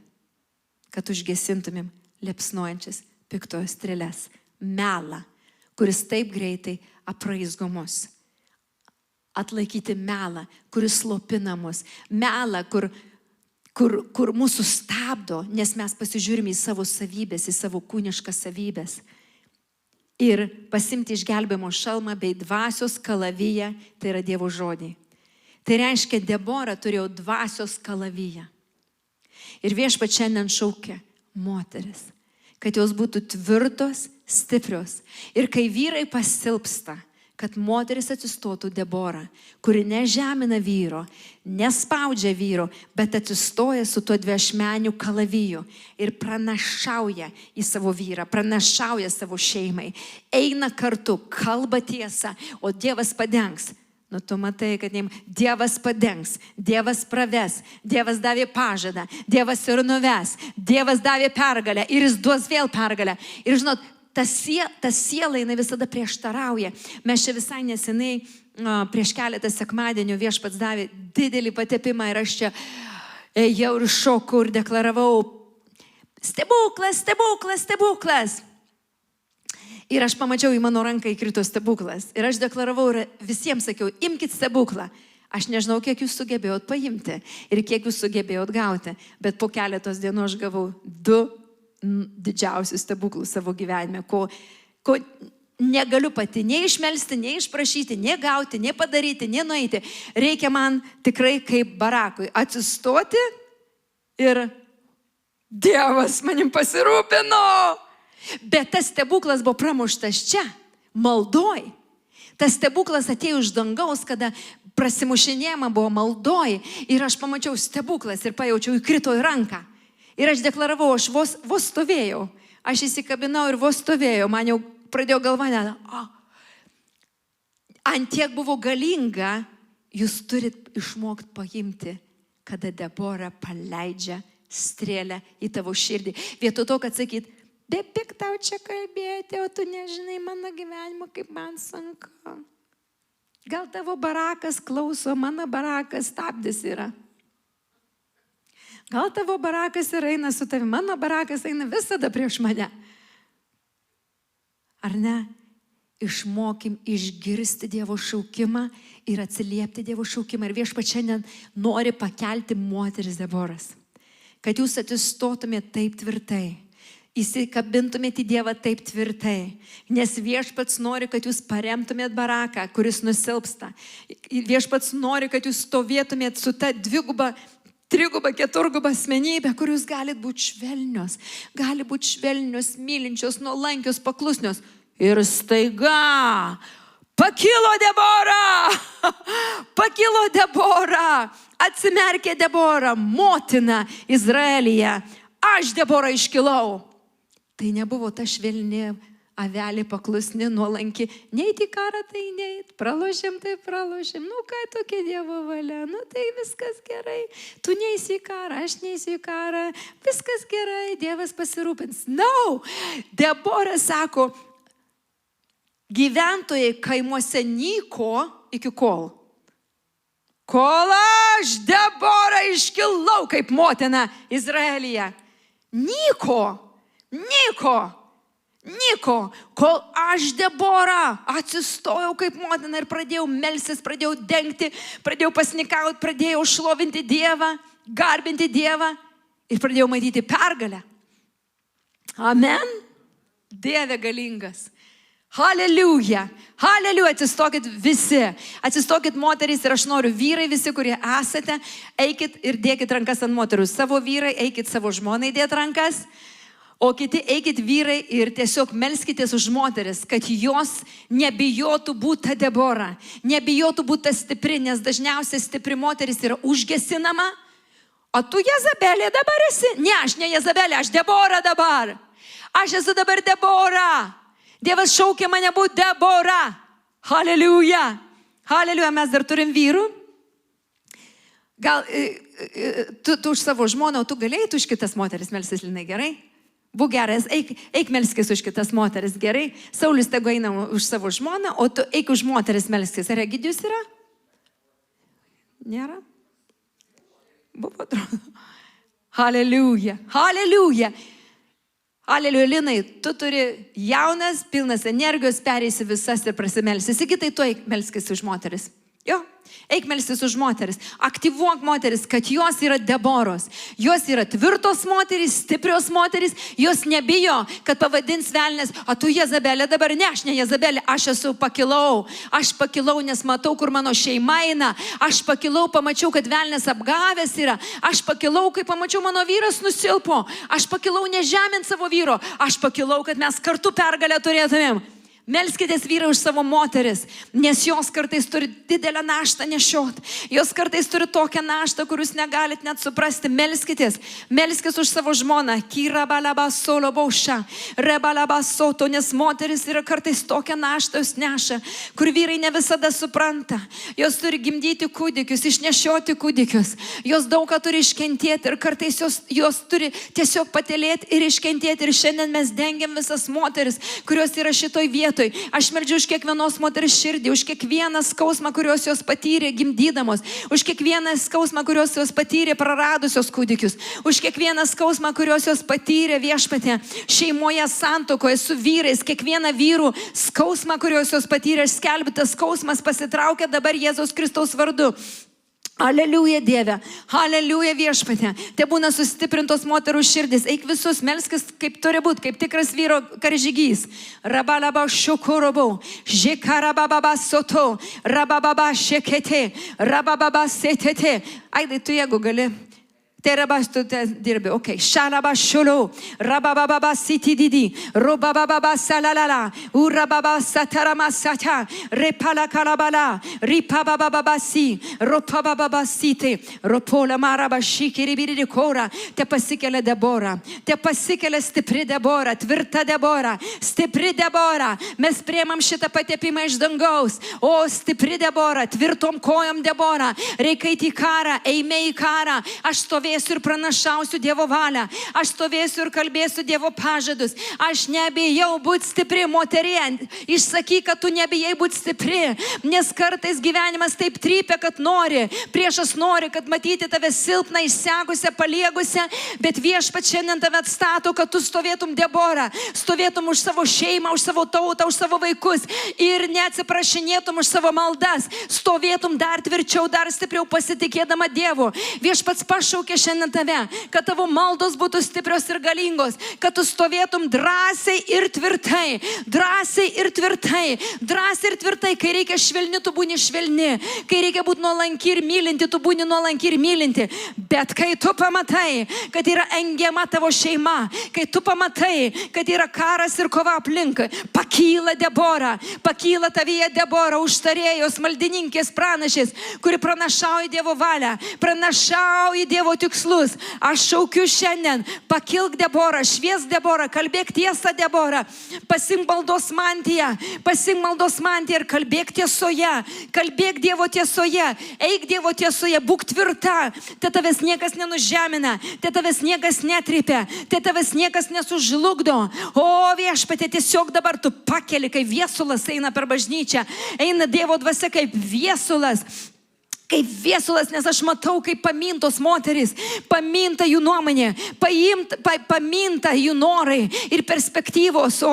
kad užgesintumėm liepsnojančias piktojo strėles, melą, kuris taip greitai apraizgo mus. Atlaikyti melą, kuris slopina mus, melą, kur mūsų stabdo, nes mes pasižiūrime į savo savybės, į savo kūniškas savybės. Ir pasimti išgelbėjimo šalmą bei dvasios kalaviją, tai yra Dievo žodį. Tai reiškia, Debora turėjo dvasios kalaviją. Ir Viešpats šiandien šaukia moteris, kad jos būtų tvirtos, stiprios. Ir kai vyrai pasilpsta, kad moteris atsistotų Deborą, kuri nežemina vyro, nespaudžia vyro, bet atsistoja su tuo dviašmeniu kalaviju ir pranašauja į savo vyrą, pranašauja savo šeimai, eina kartu, kalba tiesą, o Dievas padengs. Nu, tu matai, kad Dievas padengs, Dievas praves, Dievas davė pažadą, Dievas ir nuves, Dievas davė pergalę ir jis duos vėl pergalę. Ir žinot, ta siela, jinai visada prieštarauja. Mes čia visai nesenai, prieš keletą sekmadienių viešpats davė didelį patepimą ir aš čia ėjau ir šokau ir deklaravau, stebuklas, stebuklas, stebuklas. Ir aš pamačiau, į mano ranką įkrito stebuklas. Ir aš deklaravau ir visiems sakiau, imkit stebuklą. Aš nežinau, kiek jūs sugebėjot paimti ir kiek jūs sugebėjot gauti. Bet po keletos dienų aš gavau 2 didžiausius stebuklus savo gyvenime, ko negaliu pati nei išmelsti, nei išprašyti, nei gauti, nei padaryti, nei nueiti. Reikia man tikrai kaip Barakui atsistoti ir Dievas manim pasirūpino. Bet tas stebuklas buvo pramuštas čia, maldoj. Tas stebuklas atėjo iš dangaus, kada prasimušinėjama buvo maldoj. Ir aš pamačiau stebuklas ir pajaučiau, įkrito į ranką. Ir aš deklaravau, aš vos stovėjau. Aš įsikabinau ir vos stovėjau. Man jau pradėjo galva, antiek buvo galinga, jūs turit išmokti paimti, kada Debora paleidžia strėlę į tavo širdį. Vietoj to, kad sakyt, bepik tau čia kalbėti, o tu nežinai mano gyvenimo, kaip man sunku. Gal tavo Barakas klauso, mano Barakas stabdis yra. Gal tavo Barakas ir eina su tavimi, mano Barakas eina visada prieš mane. Ar ne? Išmokim išgirsti Dievo šaukimą ir atsiliepti Dievo šaukimą. Ir viešpats šiandien nori pakelti moteris Deboras. Kad jūs atsistotumėte taip tvirtai. Įsikabintumėte į Dievą taip tvirtai, nes viešpats nori, kad jūs paremtumėt Baraką, kuris nusilpsta. Viešpats nori, kad jūs stovėtumėt su ta 2, 3, 4 asmenybė, kur jūs galite būti švelnios, mylinčios, nuolankios, paklusnios. Ir staiga pakilo Debora, atsimerkė Debora, motina Izraelyje. Aš Debora iškilau. Tai nebuvo ta švelni avelė paklusni, nuolanki. Neit į karą, tai neit. Pralošėm, tai pralošėm. Nu ką tokia Dievo valia? Nu tai viskas gerai. Tu neisi į karą, aš neisiu į karą. Viskas gerai, Dievas pasirūpins. No! Debora sako, gyventojai kaimuose nyko iki kol. Kol aš Debora iškilau kaip motina Izraelyje. Nyko, kol aš Debora atsistojau kaip motina ir pradėjau melstis, pradėjau dengti, pradėjau pasnikauti, pradėjau šlovinti Dievą, garbinti Dievą ir pradėjau matyti pergalę. Amen. Dieve galingas. Haleliuja, atsistokit visi, atsistokit moterys ir aš noriu vyrai visi, kurie esate, eikit ir dėkit rankas ant moterų. Savo vyrai, eikit savo žmonai dėt rankas, o kiti eikit vyrai ir tiesiog melskitės už moteris, kad jos nebijotų būti ta Debora, nebijotų būti ta stipri, nes dažniausiai stipri moteris yra užgesinama. O tu Jezabelė dabar esi? Ne, aš ne Jezabelė, aš Debora dabar. Aš esu dabar Debora. Dievas šaukė mane būti Debora. Haleliuja. Mes dar turim vyrų. Gal tu už savo žmoną, o tu galėjai už kitas moteris melsis, Linai, gerai? Būk geras, eik melskis už kitas moteris, gerai? Saulius tegu eina už savo žmoną, o tu eik už moteris melskis. Ar Egidijus yra? Nėra? Buvo, atrodo. Haleliuja. Aleliuja, Linai, tu turi jaunas, pilnas energijos, pereisi visas ir prasimelsi. Sigitai, tu eik melskis už moteris. Jo, eik melskis už moteris. Aktyvuok moteris, kad jos yra Deboros. Jos yra tvirtos moteris, stiprios moteris. Jos nebijo, kad pavadins velnės. O tu Jezabelė dabar? Ne, aš ne Jezabelė. Aš esu pakilau. Aš pakilau, nes matau, kur mano šeima eina. Aš pakilau, pamačiau, kad velnės apgavęs yra. Aš pakilau, kai pamačiau, mano vyras nusilpo. Aš pakilau nežemint savo vyro. Aš pakilau, kad mes kartu pergalę turėtumėm. Melskitės vyrai už savo moteris, nes jos kartais turi didelę naštą nešiot. Jos kartais turi tokią naštą, kur jūs negalit net suprasti. Melskitės už savo žmoną. Nes moteris yra kartais tokią naštą jūs neša, kur vyrai ne visada supranta. Jos turi gimdyti kūdikius, išnešioti kūdikius. Jos daug ką turi iškentėti ir kartais jos turi tiesiog patelėti ir iškentėti. Ir šiandien mes dengiam visas moteris, kurios yra šitoj vietoj. Aš meldžiu už kiekvienos moters širdį, už kiekvieną skausmą, kurios jos patyrė gimdydamos, už kiekvieną skausmą, kurios jos patyrė praradusios kūdikius, už kiekvieną skausmą, kurios jos patyrė Viešpatie šeimoje, santuokoje su vyrais, kiekvieną vyrų skausmą, kurios jos patyrė, skelbiu, tas skausmas pasitraukia dabar Jėzaus Kristaus vardu. Aleliuja Dieve, aleliuja Viešpatie, te būna sustiprintos moterų širdis, eik visus, melskis kaip turi būti, kaip tikras vyro karžygys. Rabalaba šokorobau, žekarababa soto, rabababa šekete, rabababa setete. Aidai, tu jeigu gali. Terabas tu dirbi, ok. Shalaba sholo, rabababa sitididi, robababa salalala, urababa satarama sata, repala kalabala, ripababa si, ropababa site, ropola maraba shikiribiri kora. Te pasikelia Debora, te pasikelia stipri Debora, tvirta Debora, stipri Debora. Mes priemam šitą patepimą iš dangaus. O stipri Debora, tvirtom kojom Debora, reikia į karą, eime į karą. Aš stovėjau ir pranašausiu Dievo valią. Aš stovėsiu ir kalbėsiu Dievo pažadus. Aš nebijau būti stipri, moterie. Išsakyk, kad tu nebijai būti stipri. Nes kartais gyvenimas taip trypia, kad nori. Priešas nori, kad matyti tave silpną, išsekusią, paliegusią. Bet Viešpats šiandien tave atstato, kad tu stovėtum Deborą. Stovėtum už savo šeimą, už savo tautą, už savo vaikus. Ir neatsiprašinėtum už savo maldas. Stovėtum dar tvirčiau, dar stipriau pasitikėdama Dievu. Viešpats pašaukė šiandien tave, kad tavo maldos būtų stiprios ir galingos, kad tu stovėtum drąsiai ir tvirtai, drąsiai ir tvirtai, drąsiai ir tvirtai. Kai reikia švelni, tu būni švelni, kai reikia būti nuolanki ir mylinti, tu būni nuolanki ir mylinti. Bet kai tu pamatai, kad yra engiama tavo šeima, kai tu pamatai, kad yra karas ir kova aplink, pakyla Debora, pakyla tavyje Debora, užtarėjos, maldininkės, pranašės, kuri pranašauja Dievo valią, pranašauja Dievo tikslus. Aš šaukiu šiandien, pakilk Debora, šviesk Debora, kalbėk tiesą Debora, pasink maldos mantiją ir kalbėk tiesoje, kalbėk Dievo tiesoje, eik Dievo tiesoje, būk tvirta, te tavęs niekas nenužemina, te tavęs niekas netrypia, te tavęs niekas nesužlugdo. O Viešpatie, tiesiog dabar tu pakeli, kai viesulas eina per bažnyčią, eina Dievo dvasia kaip viesulas. Kaip viesulas, nes aš matau, kaip pamintos moteris, paminta jų nuomonė, paminta jų norai ir perspektyvos. O,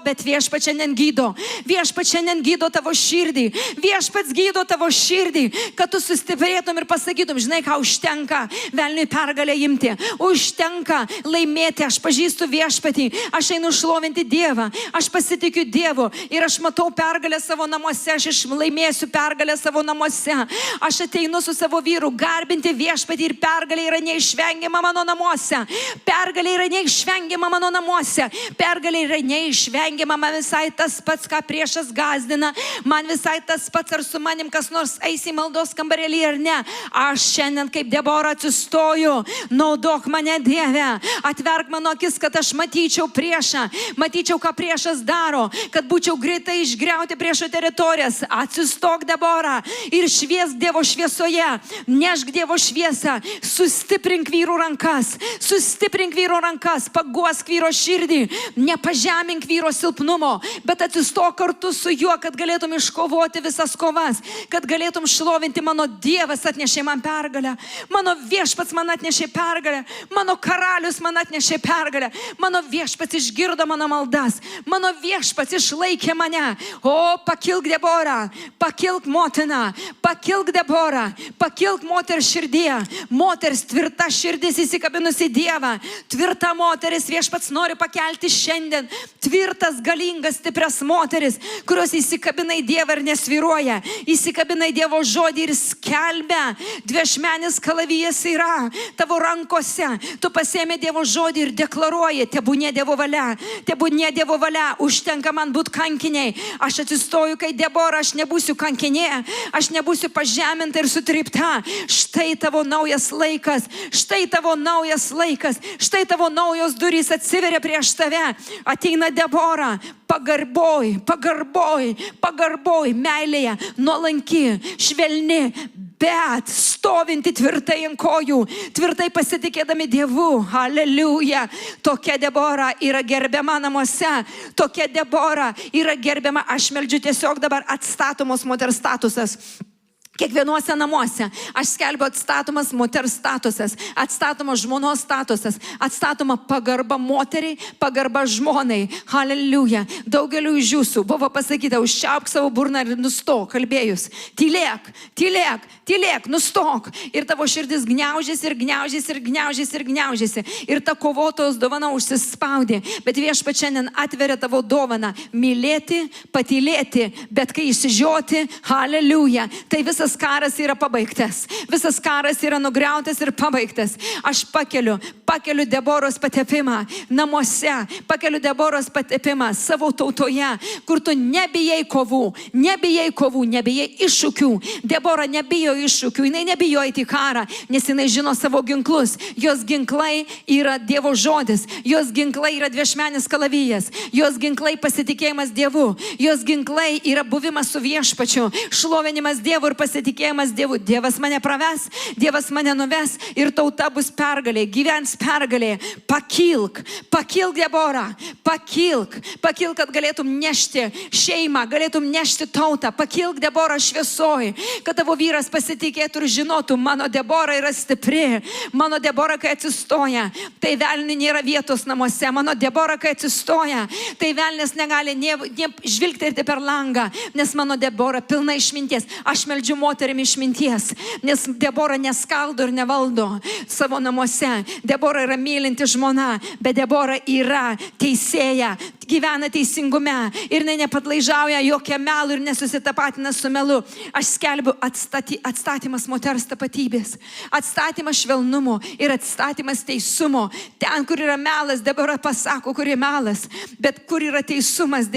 bet Viešpats šiandien gydo. Viešpats šiandien gydo tavo širdį. Viešpats gydo tavo širdį, kad tu sustiprėtum ir pasakytum, žinai ką, užtenka velniui pergalę imti, užtenka laimėti. Aš pažįstu Viešpatį, aš einu šlovinti Dievą, aš pasitikiu Dievu ir aš matau pergalę savo namuose, aš laimėsiu pergalę savo namuose. Aš ateinu su savo vyru garbinti Viešpatį ir pergalė yra neišvengiama mano namuose. Pergalė yra neišvengiama mano namuose. Pergalė yra neišvengiama. Man visai tas pats, ką priešas gazdina. Man visai tas pats, ar su manim kas nors eis į maldos kambarėlį ar ne. Aš šiandien kaip Debora atsistoju. Naudok mane, Dieve. Atverk mano akis, kad aš matyčiau priešą. Matyčiau, ką priešas daro. Kad būčiau greitai išgriauti priešo teritorijas. Atsistok, Debora, ir šviesk Dievo šviesoje, nešk Dievo šviesą, sustiprink vyrų rankas, paguosk vyro širdį, nepažemink vyro silpnumo, bet atsistok kartu su juo, kad galėtum iškovoti visas kovas, kad galėtum šlovinti. Mano Dievas atnešė man pergalę, mano Viešpats man atnešė pergalę, mano karalius man atnešė pergalę, mano Viešpats išgirdo mano maldas, mano Viešpats išlaikė mane. O, pakilk Debora, pakilk motina, pakilk pakilk Deborą, pakilk moters širdie, moters tvirta širdis įsikabinusi Dievą, tvirta moteris viešpats nori pakelti šiandien, tvirtas, galingas, stipras moteris, kurios įsikabina į Dievą ir nesvyruoja, įsikabina į Dievo žodį ir skelbia, dviašmenis kalavijas yra tavo rankose, tu pasiemi Dievo žodį ir deklaruoji, tebūnie Dievo valia, tebūnie Dievo valia, užtenka man būti kankiniai, aš atsistoju, kai Debora, aš nebūsiu kankinė, aš nebūsiu pažeminta ir sutrypta. Štai tavo naujas laikas, štai tavo naujas laikas, štai tavo naujos durys atsiveria prieš tave. Ateina Debora, pagarboj, pagarboj, pagarboj, meilėje, nuolanki, švelni, bet stovinti tvirtai ant kojų, tvirtai pasitikėdami Dievu. Aleliuja. Tokia Debora yra gerbiama namuose, tokia Debora yra gerbiama. Aš meldžiu tiesiog dabar atstatomos moters statusas. Kiekvienuose namuose aš skelbiu atstatomas moters statusas, atstatomas žmonos statusas, atstatoma pagarba moteriai, pagarba žmonai. Haleliuja. Daugeliu iš jūsų buvo pasakyta, užčiaupk savo burną ir nustok kalbėjus. Tylėk, tylėk, tylėk, nustok. Ir tavo širdis gniaužėsi ir gniaužėsi ir gniaužėsi ir gniaužėsi. Ir ta kovotojos dovana užsispaudė. Bet viešpats šiandien atveria tavo dovaną mylėti, patylėti, bet kai išsižioti, haleliuja. Tai visas karas yra pabaigtas. Visas karas yra nugriautas ir pabaigtas. Aš pakeliu Deboros patepimą namuose, pakeliu Deboros patepimą savo tautoje, kur tu nebijai kovų, nebijai iššūkių. Debora nebijo iššūkių, jinai nebijo eiti į karą, nes jinai žino savo ginklus. Jos ginklai yra Dievo žodis, jos ginklai yra dviašmenis kalavijas, jos ginklai pasitikėjimas Dievu, jos ginklai yra buvimas su viešpačiu, šlovinimas Dievu ir pasitikėjimas Dievu. Dievas mane praves, Dievas mane nuves ir tauta bus pergalė, gyvens pergalė. Pakilk, pakilk Debora, pakilk, kad galėtum nešti šeimą, galėtum nešti tautą. Pakilk Debora šviesoj, kad tavo vyras pasitikėtų ir žinotų, mano Debora yra stipri, mano Debora, kai atsistoja, tai velniui nėra vietos namuose, mano Debora, kai atsistoja, tai velnis negali žvilgtelti per langą, nes mano Debora pilna išminties. Aš meldžiu moterim išminties, nes Debora neskaldo ir nevaldo savo namuose. Debora yra mylinti žmona, bet Debora yra teisėja, gyvena teisingume ir nepatlaižauja jokiam melui ir nesusitapatina su melu. Aš skelbiu atstatymas moters tapatybės, atstatymas švelnumo ir atstatymas teisumo. Ten, kur yra melas, Debora pasako, kur yra melas, bet kur yra teisumas,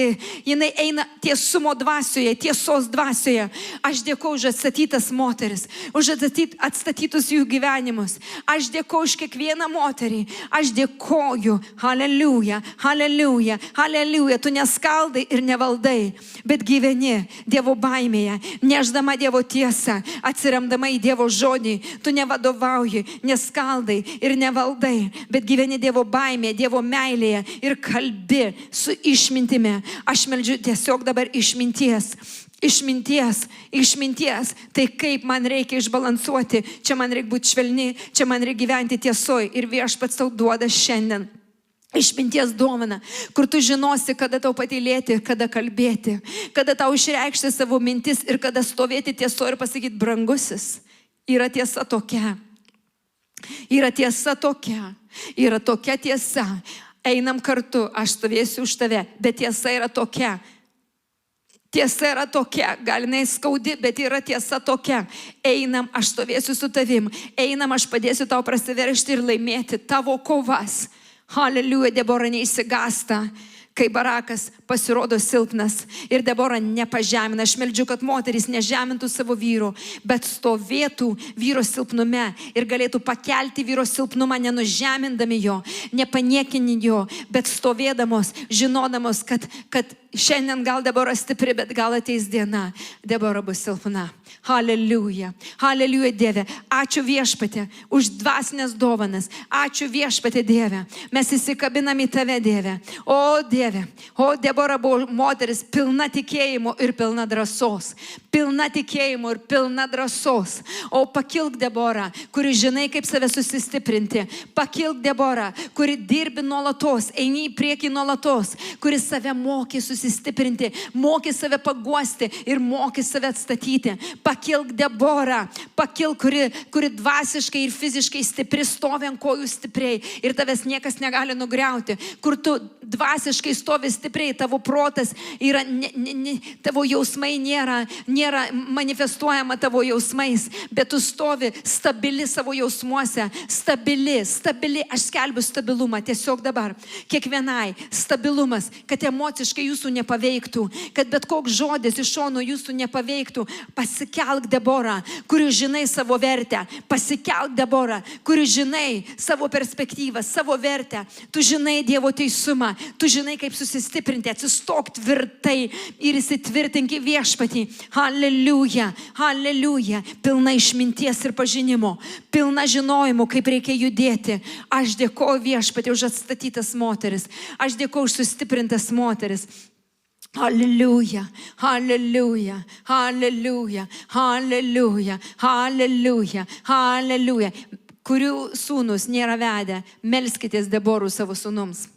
jinai eina tiesumo dvasioje, tiesos dvasioje. Aš dėkoju už atstatytas moteris, už atstatytus jų gyvenimus. Aš dėkoju už kiekvieną moterį. Aš dėkoju. Haleliuja, haleliuja, haleliuja. Tu neskaldai ir nevaldai, bet gyveni Dievo baimėje, neždama Dievo tiesą, atsiremdama į Dievo žodį. Tu nevadovauji, neskaldai ir nevaldai, bet gyveni Dievo baimėje, Dievo meilėje ir kalbi su išmintimi. Aš meldžiu tiesiog dabar išminties. Tai kaip man reikia išbalansuoti, čia man reikia būti švelni, čia man reikia gyventi tiesoj ir viešpats tau duoda šiandien išminties dovaną, kur tu žinosi, kada tau patylėti, kada kalbėti, kada tau išreikšti savo mintis ir kada stovėti tiesoje ir pasakyti, brangusis, yra tiesa tokia, yra tiesa tokia, yra tokia tiesa, einam kartu, aš stovėsiu už tave, bet tiesa yra tokia. Tiesa yra tokia, gal jinai skaudi, bet yra tiesa tokia. Einam, aš stovėsiu su tavim. Einam, aš padėsiu tau prasiveršti ir laimėti tavo kovas. Haleliuja, Debora neįsigasta, kai Barakas pasirodo silpnas ir Debora nepažemina. Aš meldžiu, kad moteris nežemintų savo vyro, bet stovėtų vyro silpnume ir galėtų pakelti vyro silpnumą, nenužemindami jo, nepaniekini jo, bet stovėdamos, žinodamos, kad šiandien gal Debora stipri, bet gal ateis diena, Debora bus silpna. Haleliuja, haleliuja Dieve. Ačiū viešpatė už dvasinės dovanas. Ačiū viešpatė Dieve. Mes įsikabinam į tave, Dieve. O Dieve, o Debora Debora buvo moteris pilna tikėjimo ir pilna drąsos. Pilna tikėjimo ir pilna drąsos. O pakilk, Debora, kuri žinai, kaip save susistiprinti. Pakilk, Debora, kuri dirbi nuolatos, eini į priekį nuolatos, kuri save moki susistiprinti, moki save paguosti ir moki save atstatyti. Pakilk, Debora, pakilk, kuri dvasiškai ir fiziškai stipri, stovi ant kojų stipriai ir tavęs niekas negali nugriauti. Kur tu dvasiškai stovi stipriai, tavo protas yra, tavo jausmai nėra manifestuojama tavo jausmais, bet tu stovi stabili savo jausmuose, stabili, aš skelbiu stabilumą tiesiog dabar, kiekvienai stabilumas, kad emociškai jūsų nepaveiktų, kad bet koks žodis iš šono jūsų nepaveiktų. Pasikelk, Debora, kuri žinai savo vertę, pasikelk, Debora, kuri žinai savo perspektyvą, savo vertę, tu žinai Dievo teisumą, tu žinai kaip susistiprinti, atsistok tvirtai ir įsitvirtink į viešpatį. Haleliuja, haleliuja, pilna išminties ir pažinimo, pilna žinojimo, kaip reikia judėti. Aš dėkoju viešpatį už atstatytas moteris, aš dėkoju už sustiprintas moteris. Halleluja, halleluja, halleluja, halleluja, halleluja, halleluja. Kurių sūnus nėra vedę, melskitės Deborų savo sūnums.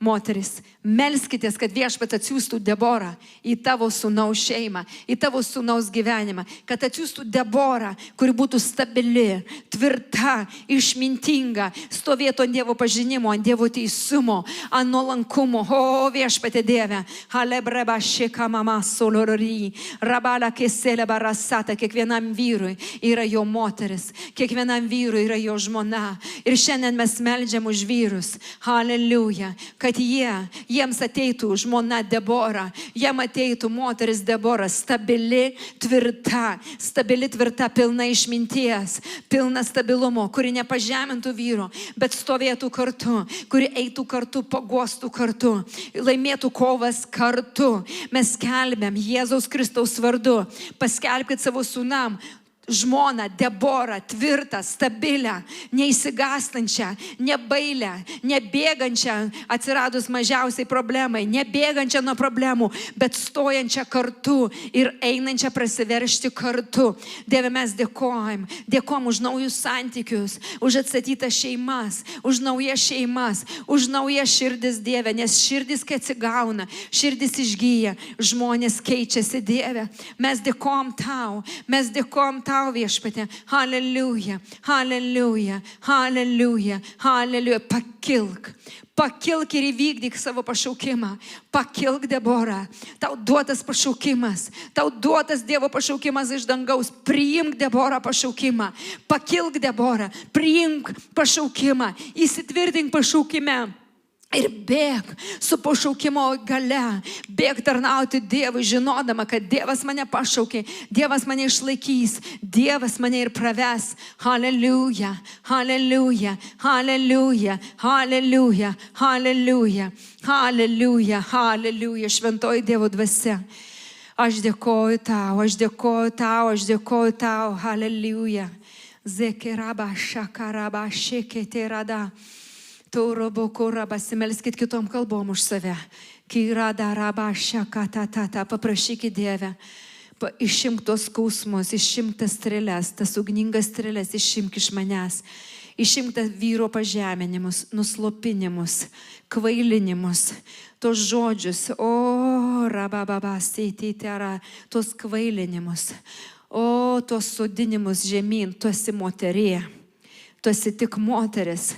Moteris, melskitės, kad viešpats atsiųstų Deborą į tavo sūnaus šeimą, į tavo sūnaus gyvenimą, kad atsiųstų Deborą, kuri būtų stabili, tvirta, išmintinga, stovėtų ant Dievo pažinimo, ant Dievo teisumo, ant nuolankumo. O viešpatė Dieve, halebreba šeka mama solorori, rabala keselė barasata, kiekvienam vyrui yra jo moteris, kiekvienam vyrui yra jo žmona. Ir šiandien mes meldžiam už vyrus, haleliuja, kad jiems ateitų žmona Debora, jiem ateitų moteris Debora, stabili, tvirta, pilna išminties, pilna stabilumo, kuri nepažemintų vyro, bet stovėtų kartu, kuri eitų kartu, paguostų kartu, laimėtų kovas kartu. Mes skelbiam Jėzaus Kristaus vardu, paskelbkit savo sūnam žmoną Deborą, tvirtą, stabilę, neįsigastančią, nebailę, nebėgančią atsiradus mažiausiai problemai, nebėgančią nuo problemų, bet stojančią kartu ir einančią prasiveršti kartu. Dieve, mes dėkojam už naujus santykius, už atstatytas šeimas, už naujas šeimas, už naujas širdis, Dieve, nes širdis, kai atsigauna, širdis išgyja, žmonės keičiasi, Dieve. Mes dėkojam tau, viešpatė. Haleliuja, haleliuja, haleliuja, haleliuja. Pakilk ir įvykdyk savo pašaukimą. Pakilk, Debora. Tau duotas pašaukimas. Tau duotas Dievo pašaukimas iš dangaus. Priimk, Debora, pašaukimą. Pakilk, Debora. Priimk pašaukimą. Įsitvirtink pašaukime. Ir bėg su pašaukimo gale, bėg tarnauti Dievui, žinodama, kad Dievas mane pašaukė, Dievas mane išlaikys, Dievas mane ir praves. Haleliuja, haleliuja, haleliuja, haleliuja, haleliuja, haleliuja, haleliuja, šventoji Dievo dvasia. Aš dėkoju tau, haleliuja. Zekeraba, šakaraba, šeketerada. Taurobo koraba, simelskit kitom kalbom už save. Kirada raba šakatata, paprašykit Dievę. Išimk tos skausmus, išimk tas strėles, tas ugningas strėles, išimk iš manęs. Išimk tas vyro pažeminimus, nuslopinimus, kvailinimus, tos žodžius, tos kvailinimus, tos sodinimus žemyn, tu esi moterė, tu esi tik moteris.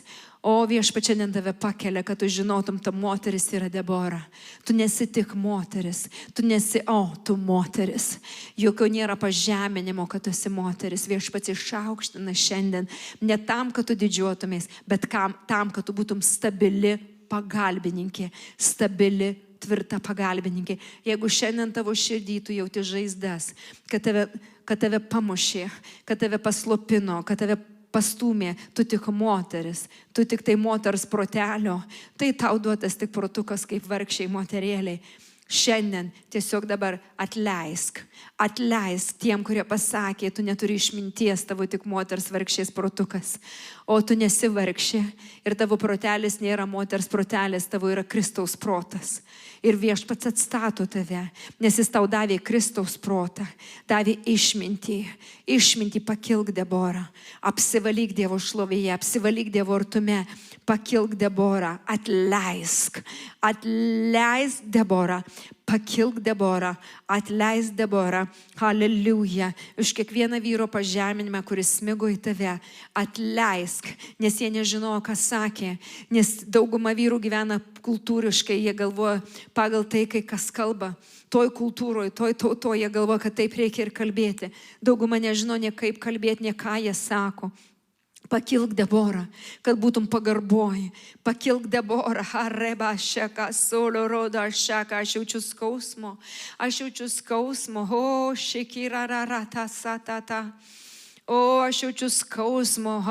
O viešpats šiandien tave pakelia, kad tu žinotum, ta moteris yra Debora. Tu nesi tik moteris, tu moteris. Jokio nėra pažeminimo, kad tu esi moteris. Viešpats išaukština šiandien ne tam, kad tu didžiuotumės, bet tam, kad tu būtum stabili pagalbininkė, stabili, tvirta pagalbininkė. Jeigu šiandien tavo širdį tu jauti žaizdas, kad tave pamušė, kad tave paslopino, kad tave pastumė, tu tik moteris, tu tik tai moters protelio, tai tau duotas tik protukas kaip vargšiai moterėliai. Šiandien tiesiog dabar atleisk tiem, kurie pasakė, tu neturi išminties, tavo tik moters vargšės protukas, o tu nesi vargšė ir tavo protelis nėra moters protelis, tavo yra Kristaus protas. Ir Viešpats atstato tave, nes jis tau davė Kristaus protą, davė išmintį, pakilk Deborą, apsivalyk Dievo šlovėje, apsivalyk Dievo artume, pakilk Deborą, atleisk Deborą, pakilk Deborą, atleisk Deborą, haleliuja, už kiekvieną vyro pažeminimą, kuris smigo į tave, atleisk, nes jie nežinojo, ką sakė, nes dauguma vyrų gyvena kultūriškai, jie galvoja pagal tai, kai kas kalba, toj kultūroje, toj tautoje, jie galvoja, kad taip reikia ir kalbėti, dauguma nežino ne kaip kalbėti, ne ką jie sako. Pakilk Deborą, kad būtum pagarboj. Pakilk Deborą, hareba šeka, solo roda šeka, aš jaučiu skausmo, o šekirararata satata, o aš jaučiu skausmo,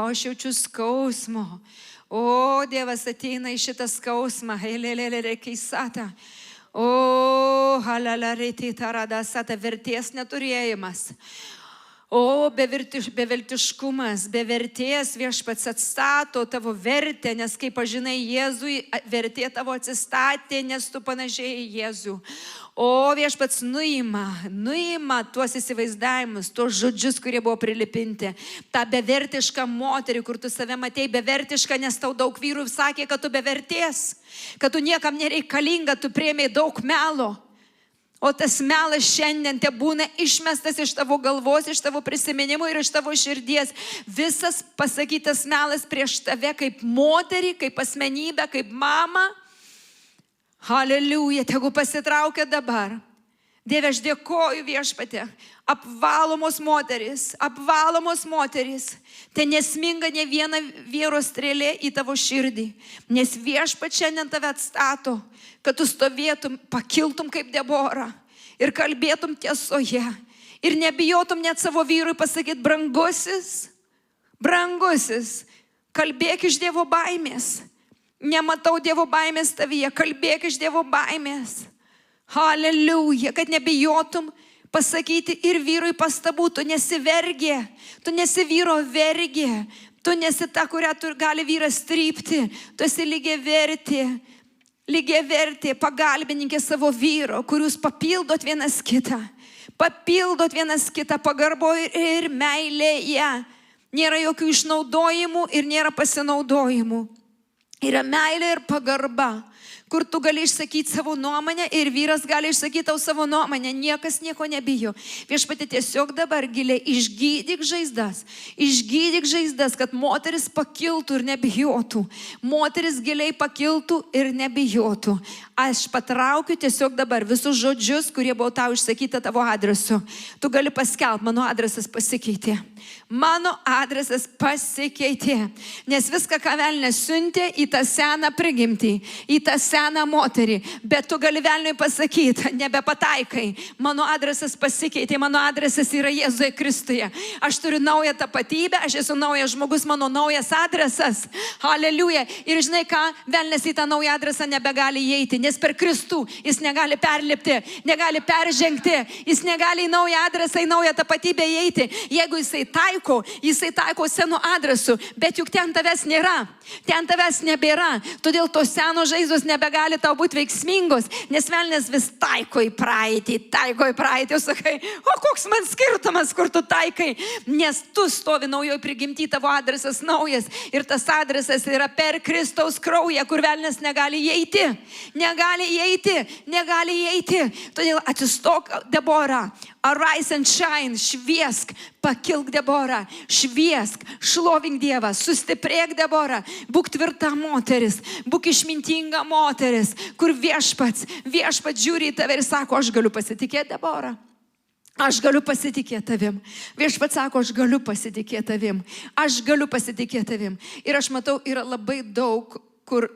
o Dievas ateina į šitą skausmą, helelelele keisata, o halalarete taradasata, vertės neturėjimas. O beviltiškumas, bevertės Viešpats atstato tavo vertę, nes kaip pažinai Jėzui, vertė tavo atsistatė, nes tu panašiai į Jėzų. O Viešpats nuima tuos įsivaizdavimus, tuos žodžius, kurie buvo prilipinti. Ta bevertiška moterį, kur tu save matei bevertiška, nes tau daug vyrų sakė, kad tu bevertės, kad tu niekam nereikalinga, tu priėmei daug melo. O tas melas šiandien te būna išmestas iš tavo galvos, iš tavo prisiminimų ir iš tavo širdies. Visas pasakytas melas prieš tave kaip moterį, kaip asmenybę, kaip mamą. Haleliuja, tegu pasitraukia dabar. Dieve, aš dėkoju Viešpatie. Apvalomos moterys. Te nesminga ne viena vyro strėlė į tavo širdį. Nes Viešpats šiandien tave atstato, kad tu stovėtum, pakiltum kaip Deborą ir kalbėtum tiesoje. Ir nebijotum net savo vyrui pasakyti, brangusis, kalbėk iš Dievo baimės. Nematau Dievo baimės tavyje, kalbėk iš Dievo baimės. Haleliuja, kad nebijotum pasakyti ir vyrui pastabų, tu nesi vergė, tu nesi vyro vergė, tu nesi ta, kurią gali vyras trypti, tu esi lygiavertė, pagalbininkė savo vyro, kur jūs papildot vienas kitą pagarboje ir meilėje. Nėra jokių išnaudojimų ir nėra pasinaudojimų. Yra meilė ir pagarba, kur tu gali išsakyti savo nuomonę ir vyras gali išsakyti tau savo nuomonę. Niekas nieko nebijo. Viešpatie, tiesiog dabar giliai išgydyk žaizdas, kad moteris pakiltų ir nebijotų. Moteris giliai pakiltų ir nebijotų. Aš patraukiu tiesiog dabar visus žodžius, kurie buvo tau išsakyta tavo adresu. Tu gali paskelbti, mano adresas pasikeitė. Nes viską, ką velnias siuntė į tą seną prigimtį, į tą seną moterį, bet tu gali velniui pasakyti, nebepataikai, mano adresas pasikeitė, mano adresas yra Jėzuje Kristuje. Aš turiu naują tapatybę, aš esu naujas žmogus, mano naujas adresas. Haleliuja. Ir žinai ką, velnias į tą naują adresą nebegali įeiti, nes per Kristų jis negali perlipti, negali peržengti, jis negali į naują adresą, į naują tapatybę įeiti. Jeigu jisai taiko senu adresu, bet juk ten tavęs nėra, ten tavęs nebėra, todėl tos senos žaizdos nebegali tau būti veiksmingos, nes velnias vis taiko į praeitį, o sakai, o koks man skirtumas, kur tu taikai, nes tu stovi naujoj prigimty, tavo adresas naujas ir tas adresas yra per Kristaus kraują, kur velnias negali įeiti, todėl atsistok, Deborah, arise and shine, šviesk, pakilk Deborah, šviesk, šlovink Dievą, sustiprėk Deborah, būk tvirta moteris, būk išmintinga moteris, kur viešpats žiūri į tave ir sako, aš galiu pasitikėti Deborah. Aš galiu pasitikėti tavim. Viešpats sako, aš galiu pasitikėti tavim. Ir aš matau, yra labai daug, kur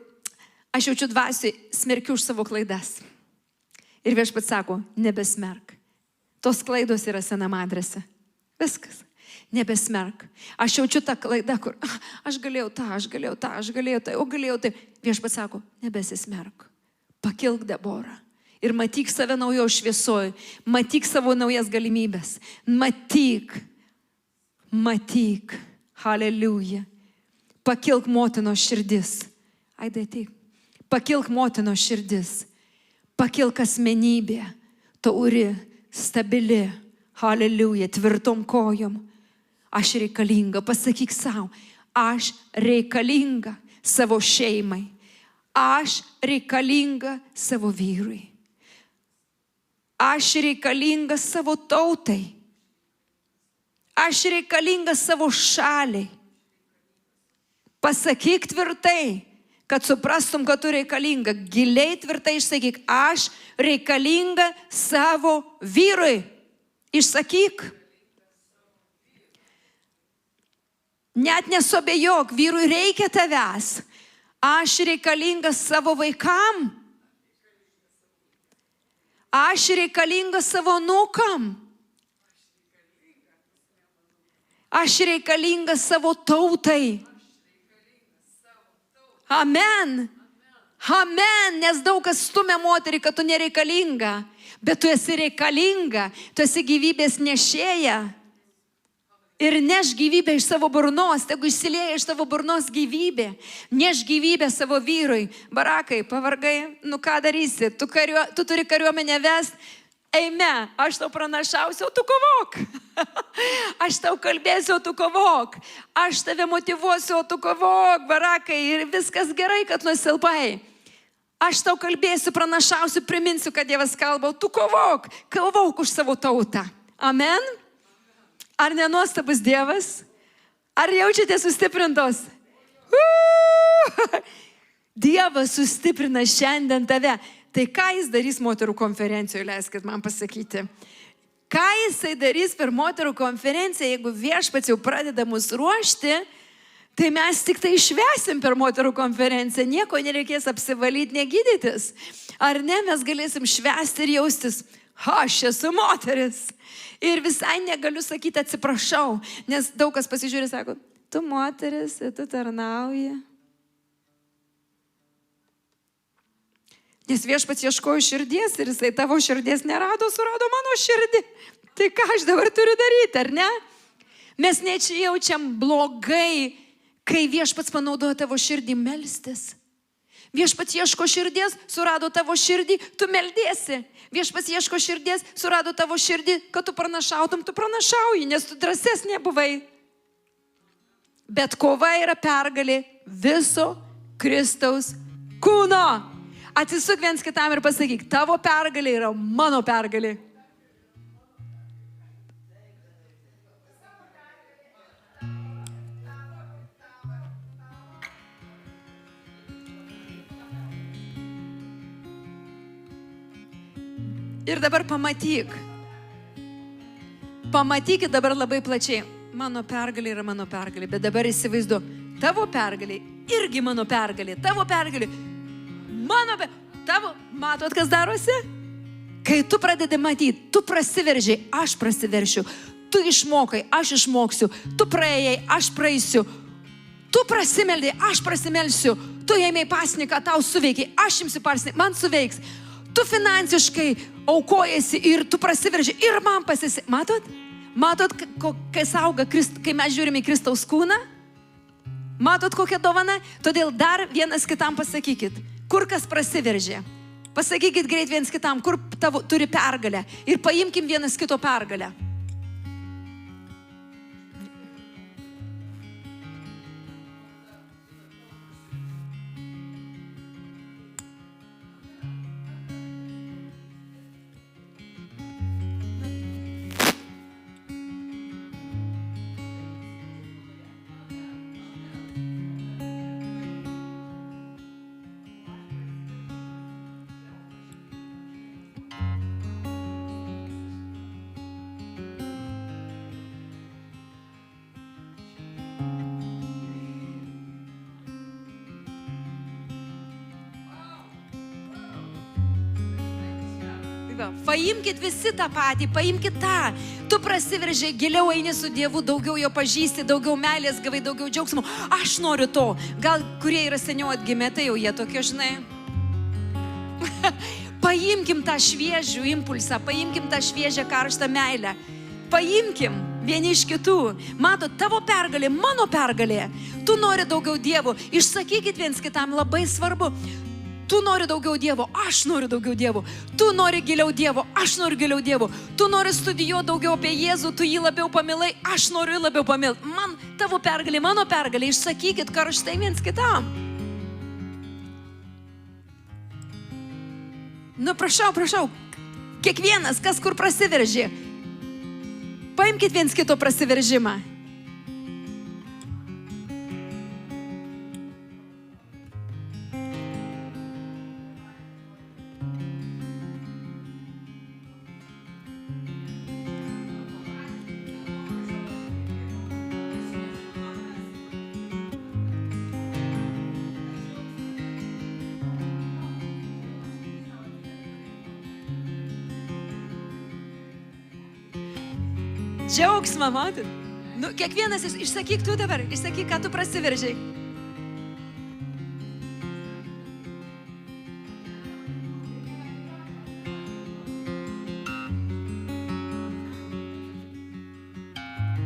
aš jaučiu dvasiai, smerkiu už savo klaidas. Ir viešpats sako, nebesmerk. Tos klaidos yra senam adrese. Viskas. Nebesmerk. Aš jaučiu tą klaidą, kur aš galėjau tai. Viešpats sako, nebesismerk. Pakilk Deborah Ir matyk save naujo šviesoj. Matyk savo naujas galimybės. Matyk. Haleliuja. Pakilk motinos širdis. Aidai, ateik. Pakilk motinos širdis. Pakilk asmenybė. Tauri, stabili. Haleliuja. Tvirtom kojom. Aš reikalinga. Pasakyk savo. Aš reikalinga savo šeimai. Aš reikalinga savo vyrui. Aš reikalinga savo tautai. Aš reikalinga savo šaliai. Pasakyk tvirtai, kad suprastum, kad tu reikalinga. Giliai tvirtai išsakyk, aš reikalinga savo vyrui. Išsakyk. Net nesuabejok, vyrui reikia tavęs. Aš reikalinga savo vaikam. Aš reikalinga savo anūkam. Aš reikalinga savo tautai. Amen. Amen. Nes daug kas stumia moterį, kad tu nereikalinga. Bet tu esi reikalinga. Tu esi gyvybės nešėja. Ir neš gyvybę iš savo burnos, tegu išsilieja iš tavo burnos gyvybė. Neš gyvybę savo vyrui. Barakai, pavargai, ką darysi? Tu turi kariuomenę vest. Eime, aš tau pranašausiu, o tu kovok. Aš tau kalbėsiu, o tu kovok. Aš tave motyvuosiu, o tu kovok, barakai. Ir viskas gerai, kad nusilpai. Aš tau kalbėsiu, pranašausiu, priminsiu, kad Dievas kalba, o tu kovok. Kovok už savo tautą. Amen. Ar nenuostabus Dievas? Ar jaučiate sustiprintos? Dievas sustiprina šiandien tave. Tai ką jis darys moterų konferencijoje, leiskit man pasakyti. Ką jisai darys per moterų konferenciją, jeigu viešpats jau pradeda mus ruošti, tai mes tik tai švęsim per moterų konferenciją. Nieko nereikės apsivalyti, negydytis. Ar ne, mes galėsim švęsti ir jaustis, aš esu moteris. Ir visai negaliu sakyti atsiprašau, nes daug kas pasižiūrė, sako, tu moteris, tu tarnauji. Nes viešpats ieškojo širdies ir jisai tavo širdies nerado, surado mano širdį. Tai ką aš dabar turiu daryti, ar ne? Mes nejaučiam blogai, kai viešpats panaudoja tavo širdį melstis. Viešpats ieško širdies, surado tavo širdį, tu meldiesi. Viešpats ieško širdies, surado tavo širdį, kad tu pranašautum, tu pranašauji, nes tu drąsesnė buvai. Bet kova yra pergalė viso Kristaus kūno. Atsisuk viens kitam ir pasakyk, tavo pergalė yra mano pergalė. Ir dabar pamatyk. Pamatykit dabar labai plačiai. Mano pergalė yra mano pergalė, bet dabar įsivaizduok, tavo pergalė irgi mano pergalė, tavo pergalė, mano tavo, matot, kas darosi? Kai tu pradedi matyti, tu prasiveržiai, aš prasiveršiu, tu išmokai, aš išmoksiu, tu praėjai, aš praeisiu, tu prasimeldai, aš prasimelsiu, tu ėmei pasniką, tau suveikiai, aš imsiu pasniką, man suveiks. Tu finansiškai aukojasi ir tu prasiverži ir man pasisi. Matot? Matot, kas auga, kai mes žiūrime į Kristaus kūną? Matot, kokia dovana? Todėl dar vienas kitam pasakykit, kur kas prasiveržė. Pasakykit greit vienas kitam, kur tavo turi pergalę. Ir paimkim vienas kito pergalę. Paimkit visi tą patį, paimkit tą. Tu prasiveržiai, giliau eini su Dievu, daugiau jo pažįsti, daugiau meilės gavai, daugiau džiaugsmo. Aš noriu to. Gal kurie yra seniau atgimę, tai jau jie tokie, žinai. Paimkim tą šviežių impulsą, paimkim tą šviežią karštą meilę. Paimkim vieni iš kitų. Matot, tavo pergalė, mano pergalė. Tu nori daugiau Dievo. Išsakykit viens kitam, labai svarbu. Tu nori daugiau Dievo, aš noriu daugiau Dievo. Tu nori giliau Dievo, aš noriu giliau Dievo. Tu nori studijuoti daugiau apie Jėzų, tu jį labiau pamilai, aš noriu jį labiau pamilti. Man tavo pergalė, mano pergalė. Išsakykit karštai viens kitam. Nu, prašau. Kiekvienas, kas kur prasiveržė. Paimkit viens kito prasiveržimą. Džiaugsmą, matot? Nu, kiekvienas išsakyk tu dabar, išsakyk, ką tu prasiveržiai.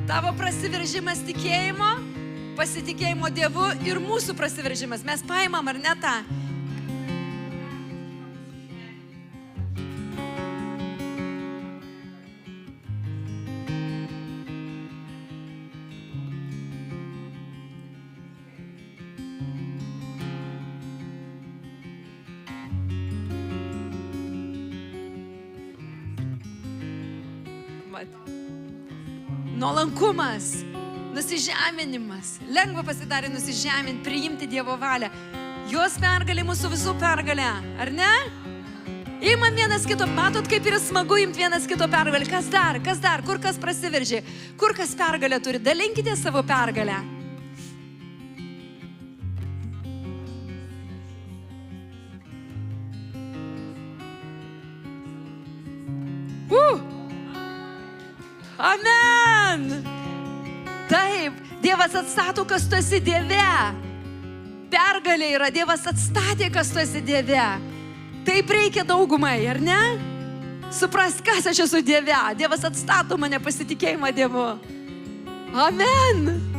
Tavo prasiveržimas tikėjimo, pasitikėjimo Dievu ir mūsų prasiveržimas. Mes paimam, ar ne tą? Nuolankumas, nusižeminimas. Lengva pasidarė nusižeminti, priimti Dievo valią. Jos pergalė mūsų visų pergalė, ar ne? Imam vienas kito, matot, kaip yra smagu imti vienas kito pergalę. Kas dar, kur kas prasiveržė, kur kas pergalę turi. Dalinkite savo pergalę. Amen. Taip, Dievas atstato, kas tu esi Dieve. Pergalė yra, Dievas atstatė, kas tu esi Dieve. Taip reikia daugumai, ar ne? Supras, kas aš esu Dieve. Dievas atstato mane, pasitikėjimą Dievu. Amen.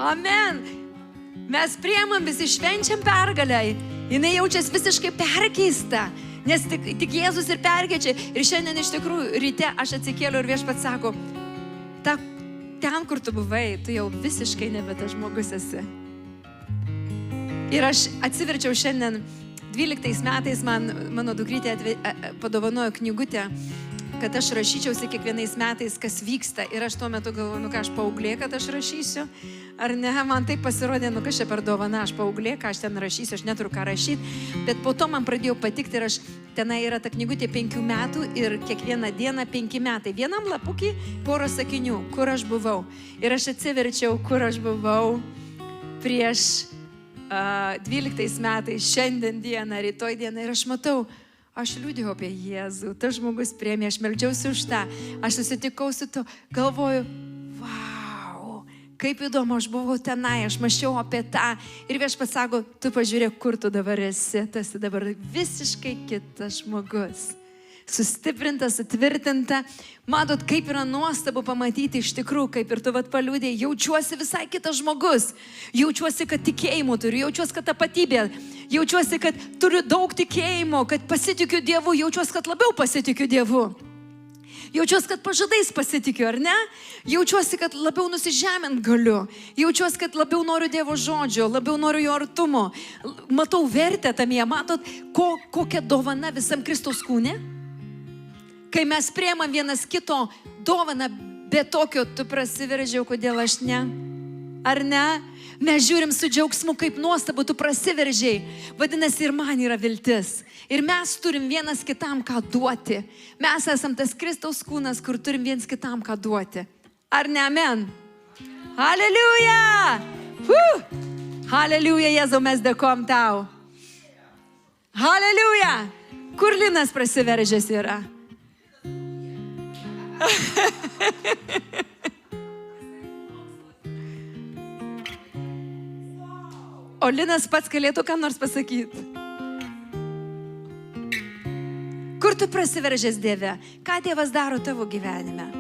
Amen. Mes priimam, visi švenčiam pergalę. Jinai jaučiasi visiškai perkeista, nes tik Jėzus ir perkeičia. Ir šiandien iš tikrųjų ryte aš atsikėliau ir Viešpats sako, ten, kur tu buvai, tu jau visiškai nebe tas žmogus esi. Ir aš atsiverčiau šiandien 12 metais, mano dukrytė padovanojo knygutę, kad aš rašyčiausi kiekvienais metais, kas vyksta. Ir aš tuo metu galvoju, ką aš paauglė, kad aš rašysiu. Ar ne, man taip pasirodė, kas čia per dovana, aš paauglė, ką aš ten rašysiu, aš neturiu ką rašyti. Bet po to man pradėjo patikti ir tenai yra ta knygutė 5 metų ir kiekvieną dieną 5 metai. Vienam lapukį 4 sakinių, kur aš buvau. Ir aš atsiverčiau, kur aš buvau prieš 12 metais, šiandien dieną, rytoj dieną. Ir aš matau, aš liūdėjau apie Jėzų, tas žmogus priėmė, aš meldžiausi už tą, aš susitikau su to, galvoju, vau, kaip įdomu, aš buvau tenai, aš mąsčiau apie tą ir Viešpats sako, tu pažiūrėk, kur tu dabar esi, tu esi dabar visiškai kitas žmogus. Sustiprinta, sutvirtinta. Matot, kaip yra nuostabu pamatyti iš tikrųjų, kaip ir tu paliūdėjai, jaučiuosi visai kitas žmogus. Jaučiuosi, kad tikėjimo turiu, jaučiuosi, kad tapatybė, jaučiuosi, kad turiu daug tikėjimo, kad pasitikiu Dievu, jaučiuosi, kad labiau pasitikiu Dievu. Jaučiuosi, kad pažadais pasitikiu, ar ne? Jaučiuosi, kad labiau nusižemint galiu. Jaučiuosi, kad labiau noriu Dievo žodžio, labiau noriu jo artumo. Matau vertę tame, matot, kokia dovana visam Kristaus kūne? Kai mes priimam vienas kito dovaną, be tokio tu prasiveržiau, kodėl aš ne? Ar ne? Mes žiūrim su džiaugsmu, kaip nuostabu, tu prasiveržiai. Vadinasi, ir man yra viltis. Ir mes turim vienas kitam ką duoti. Mes esam tas Kristaus kūnas, kur turim vienas kitam ką duoti. Ar ne? Amen? Haleliuja! Haleliuja, Jėzau, mes dėkojam tau. Haleliuja! Kur Linas prasiveržęs yra? O Linas pats galėtų ką nors pasakyti. Kur tu prasiveržęs, Dieve? Ką Dievas daro tavo gyvenime?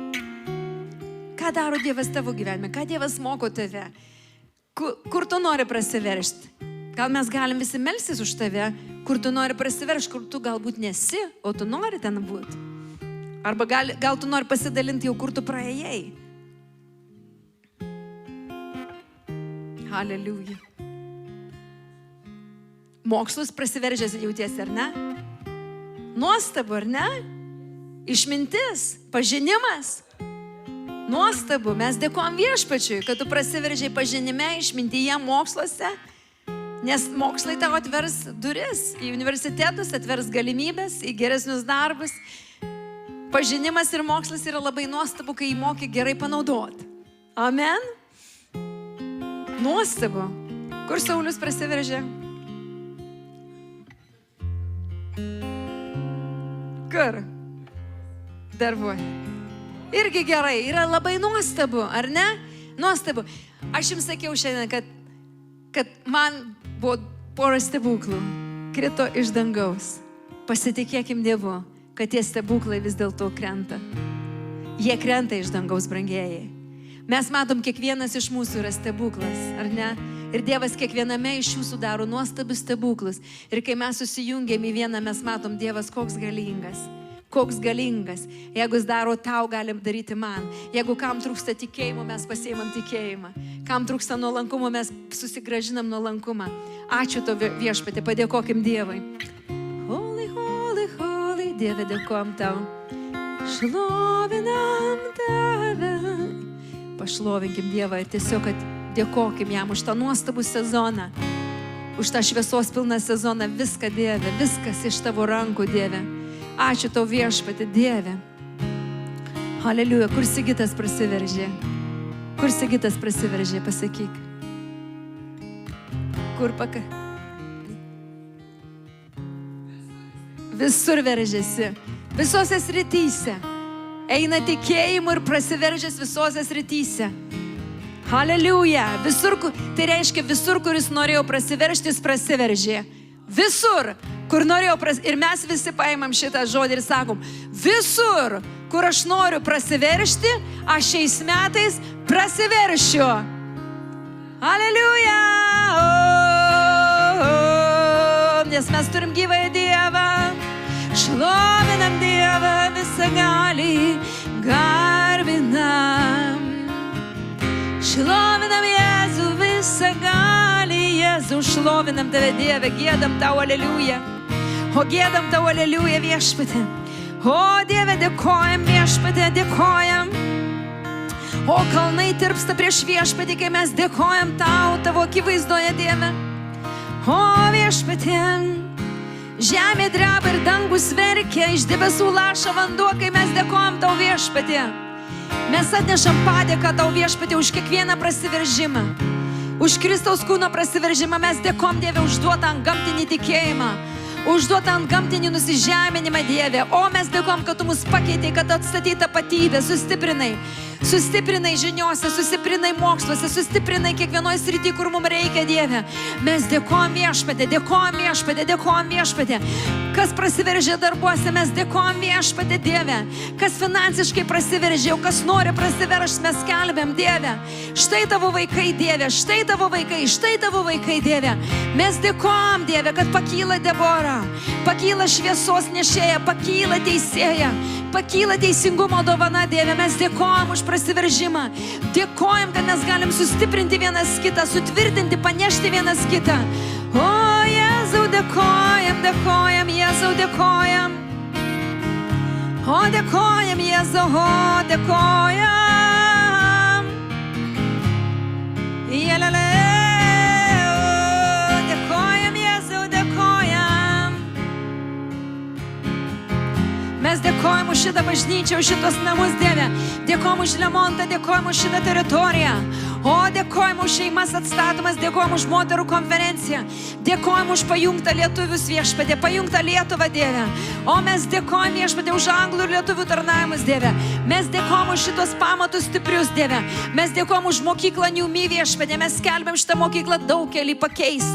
Ką daro Dievas tavo gyvenime? Ką Dievas moko tave? Kur tu nori prasiveržti? Gal mes galim visi melstis už tave, kur tu nori prasiveržti, kur tu galbūt nesi, o tu nori ten būti. Arba gal tu nori pasidalinti jau, kur tu praėjai. Haleliuja. Mokslus prasiveržęs jautiesi, ar ne? Nuostabu, ar ne? Išmintis, pažinimas. Nuostabu, mes dėkojam Viešpačiui, kad tu prasiveržiai pažinime, išmintyje, moksluose, nes mokslai tau atvers duris, į universitetus atvers galimybės, į geresnius darbus. Pažinimas ir mokslas yra labai nuostabu, kai jį moki gerai panaudoti. Amen? Nuostabu. Kur Saulius prasiveržė? Kur? Darbuoja. Irgi gerai, yra labai nuostabu, ar ne? Nuostabu. Aš jums sakiau šiandien, kad man buvo pora stebuklų. Krito iš dangaus. Pasitikėkim Dievu, kad tie stebuklai vis dėlto krenta. Jie krenta iš dangaus, brangieji. Mes matom, kiekvienas iš mūsų yra stebuklas, ar ne? Ir Dievas kiekviename iš jūsų daro nuostabius stebuklus. Ir kai mes susijungiam į vieną, mes matom, Dievas koks galingas. Koks galingas. Jeigu jis daro tau, galim daryti man. Jeigu kam trūksta tikėjimo, mes pasiimam tikėjimą. Kam trūksta nuolankumo, mes susigražinam nuolankumą. Ačiū tau, Viešpatie, padėkokim Dievui. Holy, holy, holy, Dieve, dėkojam tau. Šlovinam tave. Pašlovinkim Dievą ir tiesiog, kad dėkokim jam už tą nuostabų sezoną, už tą šviesos pilną sezoną. Viską, Dieve, viskas iš tavo rankų, Dieve. Ačiū tau, Viešpatie, Dieve. Haleliuja. Kur Sigitas prasiveržė? Kur Sigitas prasiveržė, pasakyk. Kur Visur veržėsi. Visose srityse. Eina tikėjimu ir prasiveržęs visose srityse. Haleliuja. Visur, tai reiškia visur, kuris norėjo prasiveržti, jis prasiveržė. Visur, kur norėjau ir mes visi paimam šitą žodį ir sakom, visur, kur aš noriu prasiveržti, aš šiais metais prasiveršiu. Haleliuja. Nes mes turim gyvąjį Dievą. Šlovinam Dievą visagalį, garbinam. Šlovinam Jėzų visagalį, Jėzų, šlovinam tave, Dieve, giedam tau, aleliuja. O giedam tau, aleliuja, Viešpatie. O Dieve, dėkojam, Viešpatie, dėkojam. O kalnai tirpsta prieš Viešpatį, kai mes dėkojam tau, tavo akivaizdoje, Dieve. O Viešpatie, žemė dreba ir dangus verkia, iš debesų laša vanduo, kai mes dėkojam tau, Viešpatie. Mes atnešam padėką tau, Viešpatie, už kiekvieną prasiveržimą. Už Kristaus kūno prasiveržimą mes dėkom, Dieve, užduotą ant gamtinį tikėjimą, užduotą ant gamtinį nusižeminimą, Dieve. O mes dėkom, kad tu mus pakeitei, kad atstatei tapatybę, sustiprinai. Sustiprinai žiniuose, sustiprinai moksluose, sustiprinai kiekvienoje srityje, kur mums reikia, Dieve. Mes dėkojam Viešpatie, dėkojam Viešpatie, dėkojam Viešpatie. Kas prasiveržė darbuose, mes dėkojam Viešpatie, Dieve. Kas finansiškai prasiveržė, kas nori prasiveržti, mes skelbiam, Dieve. Štai tavo vaikai, Dieve, štai tavo vaikai, Dieve. Mes dėkojam, Dieve, kad pakyla Debora, pakyla šviesos nešėja, pakyla teisėja, pakyla teisingumo dovana, Dieve. Mes dėkojam už prasiveržimą. Dėkojam, kad mes galim sustiprinti vienas kitą, sutvirtinti, panešti vienas kitą. O Jėzau, dėkojam, dėkojam, Jėzau, dėkojam. O dėkojam, Jėzau, o dėkojam. už šitą bažnyčią, už šitos namus, Dieve. Dėkojam už remontą, dėkojam už šitą teritoriją. O, dėkojam už šeimas atstatomas, dėkojam už moterų konferenciją. Dėkojam už pajungtą lietuvius, Viešpatie, pajungtą Lietuvą, Dieve. O mes dėkojam, Viešpatie, už anglų ir lietuvių tarnavimus, Dieve. Mes dėkojam už šitos pamatus stiprius, Dieve. Mes dėkojam už mokyklą Niumi, Viešpatie. Mes skelbiam šitą mokyklą daugelį pakeis.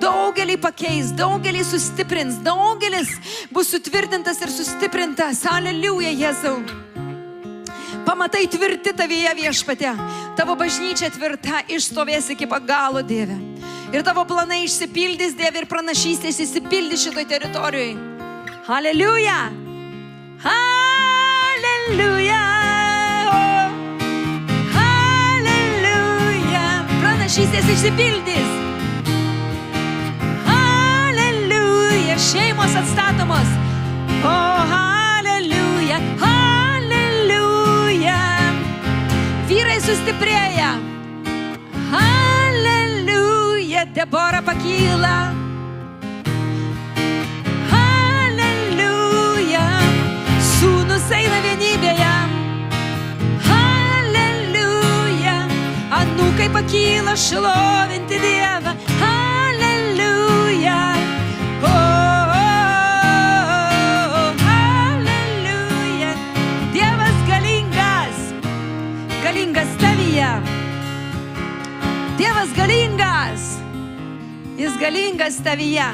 Daugelį pakeis, daugelį sustiprins, daugelis bus sutvirtintas ir sustiprintas. Aleliuja, Jėzau. Pamatai tvirti tavyje, Viešpatie. Tavo bažnyčia tvirta, išstovės iki pagalo, Dieve. Ir tavo planai išsipildys, Dieve, ir pranašystės išsipildys šitoj teritorijoje. Aleliuja. Aleliuja. Aleliuja. Pranašystės išsipildys. Aleliuja. Šeimos atstatomos. Oh, aleliuja. Vyrai sustiprėja. Aleliuja. Debora pakyla. Aleliuja. Sūnus eina vienybėje. Aleliuja. Anūkai pakyla šlovinti Dievą. Aleliuja. Aleliuja. Dievas galingas. Galingas tavyje. Dievas galingas. Jis galingas tavyje.